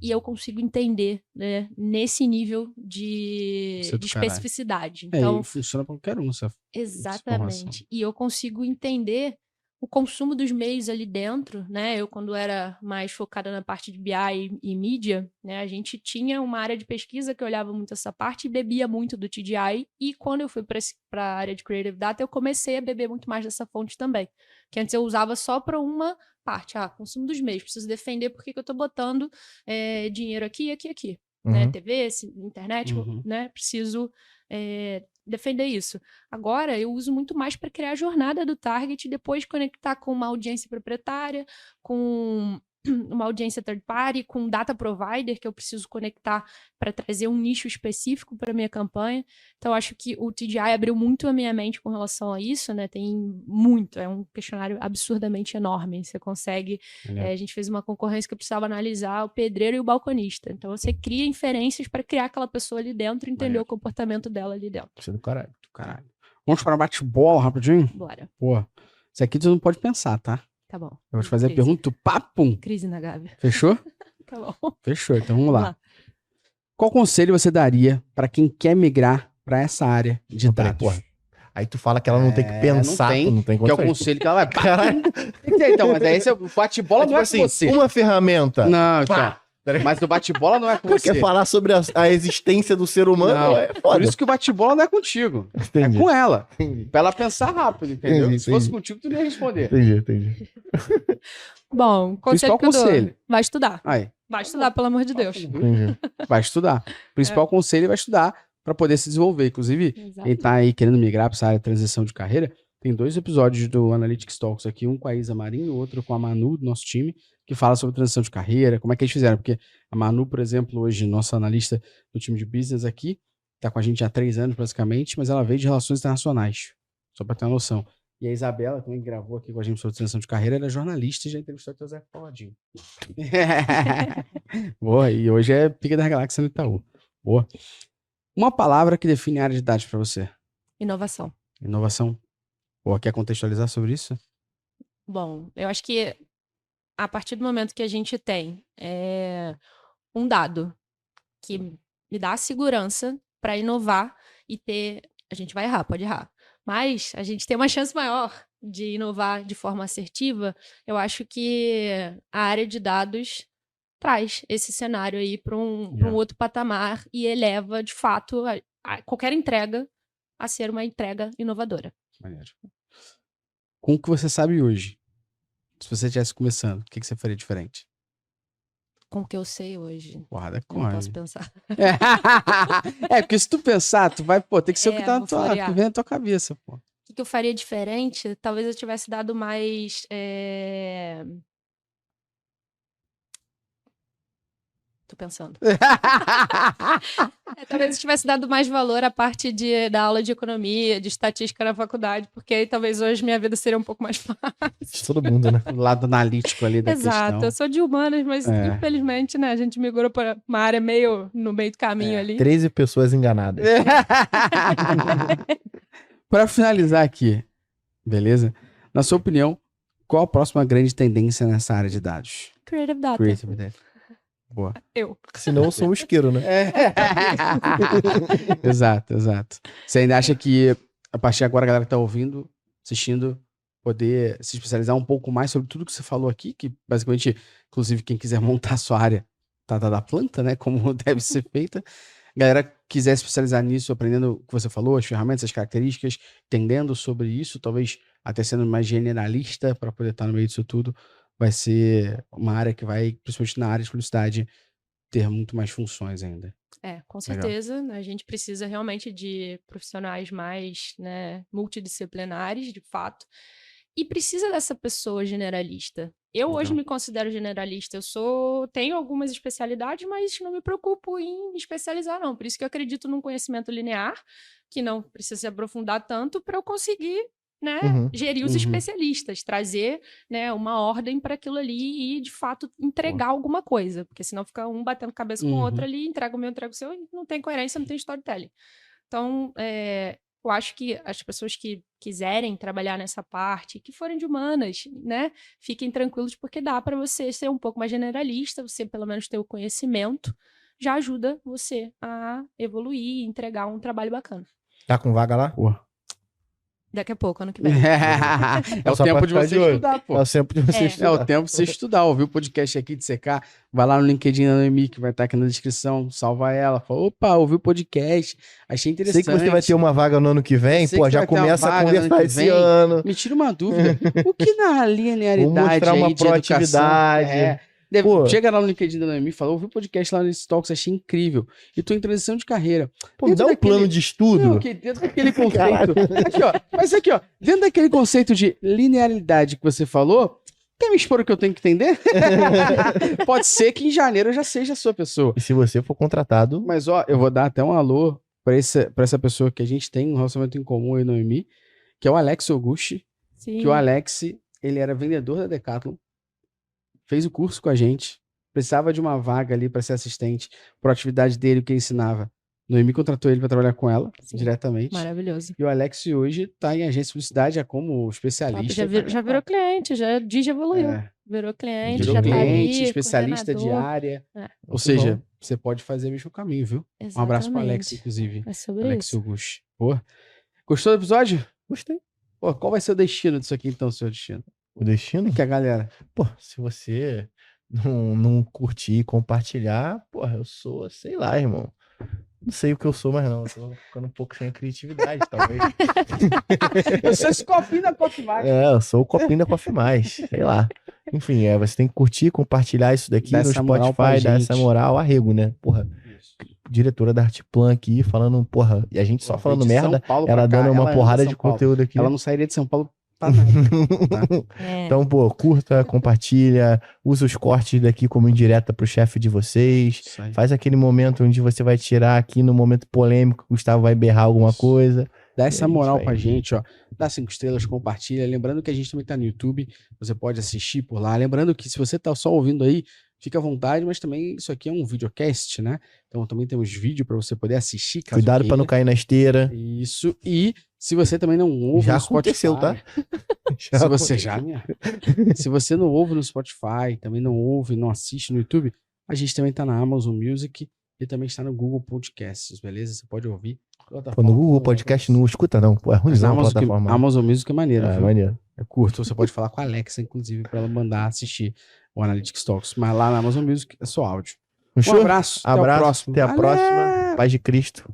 Speaker 1: e eu consigo entender, né, nesse nível de especificidade. Então,
Speaker 2: funciona para qualquer um.
Speaker 1: Exatamente. E eu consigo entender o consumo dos meios ali dentro, né? Eu, quando era mais focada na parte de BI e mídia, né? A gente tinha uma área de pesquisa que olhava muito essa parte e bebia muito do TDI. E quando eu fui para a área de Creative Data, eu comecei a beber muito mais dessa fonte também. Que antes eu usava só para uma parte. Consumo dos meios. Preciso defender por que eu estou botando dinheiro aqui, aqui, aqui. Né? TV, internet, né? Preciso... defender isso. Agora, eu uso muito mais para criar a jornada do target e depois conectar com uma audiência proprietária, com uma audiência third party, com data provider que eu preciso conectar para trazer um nicho específico para minha campanha. Então, acho que o TGI abriu muito a minha mente com relação a isso, né? Tem muito, é um questionário absurdamente enorme. Você consegue... a gente fez uma concorrência que eu precisava analisar o pedreiro e o balconista. Então, você cria inferências para criar aquela pessoa ali dentro e entender o comportamento dela ali dentro.
Speaker 3: Isso é do caralho.
Speaker 2: Do caralho. Vamos para bate-bola rapidinho?
Speaker 1: Bora.
Speaker 2: Pô, isso aqui tu não pode pensar, tá?
Speaker 1: Tá bom.
Speaker 2: Eu vou te fazer a pergunta, papum.
Speaker 1: Crise na Gávea.
Speaker 2: Fechou?
Speaker 1: Tá bom.
Speaker 2: Fechou, então vamos lá. Qual conselho você daria para quem quer migrar para essa área de dados?
Speaker 3: Porra. Aí tu fala que ela não tem que pensar, não tem
Speaker 2: que é o conselho que ela vai... Caralho. Então, mas aí o bate-bola não é
Speaker 3: assim,
Speaker 2: com você.
Speaker 3: Uma ferramenta.
Speaker 2: Não, então... Mas o bate-bola não é com você.
Speaker 3: Quer falar sobre a existência do ser humano?
Speaker 2: Não,
Speaker 3: é foda.
Speaker 2: Por isso que o bate-bola não é contigo.
Speaker 3: Entendi.
Speaker 2: É com ela.
Speaker 3: Entendi.
Speaker 2: Pra ela pensar rápido, entendeu?
Speaker 3: Entendi,
Speaker 2: Se fosse contigo, tu não ia responder.
Speaker 3: Entendi.
Speaker 1: Bom,
Speaker 2: principal conselho.
Speaker 1: Vai estudar.
Speaker 2: Aí.
Speaker 1: Vai estudar, pelo amor de Deus.
Speaker 3: Entendi.
Speaker 2: Vai estudar. Principal conselho é vai estudar para poder se desenvolver. Inclusive, quem tá aí querendo migrar para essa área de transição de carreira, tem 2 episódios do Analytics Talks aqui, um com a Isa Marinho e o outro com a Manu, do nosso time, que fala sobre transição de carreira, como é que eles fizeram. Porque a Manu, por exemplo, hoje, nossa analista do time de business aqui, tá com a gente há 3 anos, basicamente, mas ela veio de relações internacionais, só para ter uma noção. E a Isabela, também que gravou aqui com a gente sobre transição de carreira, ela é jornalista e já entrevistou o Zé Paladinho. Boa, e hoje é Pica da Galáxia no Itaú. Boa. Uma palavra que define a área de dados para você.
Speaker 1: Inovação.
Speaker 2: Inovação. Boa, quer contextualizar sobre isso?
Speaker 1: Bom, eu acho que a partir do momento que a gente tem um dado que me dá a segurança para inovar e ter... A gente vai errar, pode errar. Mas a gente tem uma chance maior de inovar de forma assertiva. Eu acho que a área de dados traz esse cenário aí para um outro patamar e eleva, de fato, qualquer entrega a ser uma entrega inovadora.
Speaker 2: Maneiro. Com o que você sabe hoje, se você estivesse começando, o que você faria diferente?
Speaker 1: Com o que eu sei hoje.
Speaker 2: Porrada com
Speaker 1: não posso pensar.
Speaker 2: Porque se tu pensar, tu vai, ter que ser o que tá que vem na tua cabeça, pô.
Speaker 1: O que eu faria diferente? Talvez eu tivesse dado mais... Tô pensando. Talvez eu tivesse dado mais valor à parte da aula de economia, de estatística na faculdade, porque aí talvez hoje minha vida seria um pouco mais fácil.
Speaker 3: Todo mundo, né?
Speaker 2: O lado analítico ali da questão.
Speaker 1: Exato, eu sou de humanas, mas infelizmente, né, a gente migrou para uma área meio no meio do caminho ali.
Speaker 3: 13 pessoas enganadas.
Speaker 2: Para finalizar aqui, beleza? Na sua opinião, qual a próxima grande tendência nessa área de dados?
Speaker 1: Creative Data.
Speaker 2: Creative Data. Boa.
Speaker 3: Senão eu sou um isqueiro, né?
Speaker 2: Exato. Você ainda acha que a partir de agora a galera que tá ouvindo, assistindo, poder se especializar um pouco mais sobre tudo que você falou aqui, que basicamente, inclusive quem quiser montar a sua área tá da planta, né? Como deve ser feita. Galera quiser se especializar nisso, aprendendo o que você falou, as ferramentas, as características, entendendo sobre isso, talvez até sendo mais generalista para poder estar no meio disso tudo, vai ser uma área que vai, principalmente na área de publicidade, ter muito mais funções ainda.
Speaker 1: Com certeza. Legal. A gente precisa realmente de profissionais mais, né, multidisciplinares, de fato, e precisa dessa pessoa generalista. Eu hoje me considero generalista, tenho algumas especialidades, mas não me preocupo em me especializar, não. Por isso que eu acredito num conhecimento linear, que não precisa se aprofundar tanto para eu conseguir, né, gerir os especialistas, trazer, né, uma ordem para aquilo ali e, de fato, entregar alguma coisa. Porque senão fica um batendo cabeça com o outro ali, entrega o meu, entrega o seu, e não tem coerência, não tem storytelling. Então, eu acho que as pessoas que quiserem trabalhar nessa parte, que forem de humanas, né, fiquem tranquilos, porque dá para você ser um pouco mais generalista, você pelo menos ter o conhecimento, já ajuda você a evoluir e entregar um trabalho bacana.
Speaker 3: Tá com vaga lá?
Speaker 1: Daqui a pouco, ano que vem.
Speaker 2: É o tempo de você estudar, pô.
Speaker 3: É o tempo de você estudar.
Speaker 2: É o tempo de você estudar. Ouviu o podcast aqui de CK? Vai lá no LinkedIn da Noemi, que vai estar aqui na descrição. Salva ela. Fala, opa, ouviu o podcast. Achei interessante.
Speaker 3: Sei que você vai ter uma vaga no ano que vem. Pô, já começa a conversar esse ano.
Speaker 2: Me tira uma dúvida. O que na linearidade aí
Speaker 3: uma
Speaker 2: de
Speaker 3: proatividade.
Speaker 2: Educação, chega lá no LinkedIn da Noemi e fala, ouvi o podcast lá nesse Talks, achei incrível. E tô em transição de carreira.
Speaker 3: Pô, me dá um plano de estudo.
Speaker 2: Não, dentro daquele conceito. Aqui, ó. Mas aqui, ó. Dentro daquele conceito de linearidade que você falou, Quer me expor o que eu tenho que entender? Pode ser que em janeiro eu já seja a sua pessoa.
Speaker 3: E se você for contratado...
Speaker 2: Mas, ó, eu vou dar até um alô pra essa pessoa que a gente tem um relacionamento em comum, eu e Noemi, que é o Alex Oguchi.
Speaker 1: Sim.
Speaker 2: Que o Alex, ele era vendedor da Decathlon, fez o curso com a gente, precisava de uma vaga ali pra ser assistente, por atividade dele, o que ele ensinava. Noemi contratou ele pra trabalhar com ela, diretamente.
Speaker 1: Maravilhoso.
Speaker 2: E o Alex hoje tá em agência de publicidade, já como especialista.
Speaker 1: Já virou cliente, já evoluiu. Virou cliente,
Speaker 2: virou
Speaker 1: já
Speaker 2: cliente,
Speaker 1: tá aí,
Speaker 2: especialista de área. Ou seja, você pode fazer o mesmo caminho, viu?
Speaker 1: Exatamente.
Speaker 2: Um abraço pro Alex, inclusive.
Speaker 1: É sobre
Speaker 2: Alex
Speaker 1: isso.
Speaker 2: Augusto. Pô, gostou do episódio?
Speaker 3: Gostei.
Speaker 2: Pô, qual vai ser o destino disso aqui, então, seu destino?
Speaker 3: O destino?
Speaker 2: Que a galera...
Speaker 3: Pô, se você não curtir e compartilhar, porra, eu sou, sei lá, irmão. Não sei o que eu sou, mas não. Eu tô ficando um pouco sem criatividade, talvez.
Speaker 2: Eu sou esse copinho da Coffee Mais.
Speaker 3: Eu sou o copinho da Coffee Mais. Sei lá. Enfim, você tem que curtir, compartilhar isso daqui no Spotify, dar essa moral, arrego, né? Porra. Diretora da Artplan aqui, falando, porra, e a gente só falando merda, ela dando uma porrada de conteúdo aqui.
Speaker 2: Ela não sairia de São Paulo pra nada. Tá?
Speaker 3: Então, pô, curta, compartilha, usa os cortes daqui como indireta pro chefe de vocês, faz aquele momento onde você vai tirar aqui no momento polêmico, o Gustavo vai berrar alguma coisa.
Speaker 2: Dá essa moral pra gente, ó. Dá 5 estrelas, compartilha. Lembrando que a gente também tá no YouTube, você pode assistir por lá. Lembrando que se você tá só ouvindo aí, fica à vontade, mas também isso aqui é um videocast, né? Então também temos vídeo para você poder assistir.
Speaker 3: Cuidado para não cair na esteira.
Speaker 2: Isso. E se você também não ouve
Speaker 3: já
Speaker 2: no Spotify...
Speaker 3: tá?
Speaker 2: Se você não ouve no Spotify, também não ouve, não assiste no YouTube, a gente também tá na Amazon Music e também está no Google Podcasts, beleza? Você pode ouvir.
Speaker 3: Pô, no Google Podcast não escuta não, pô, é ruimzão a plataforma.
Speaker 2: A Amazon Music é maneiro, viu?
Speaker 3: Maneiro.
Speaker 2: É curto, você pode falar com a Alexa, inclusive, para ela mandar assistir o Analytics Talks. Mas lá na Amazon Music é só áudio. Um abraço.
Speaker 3: Até a próxima. Paz de Cristo.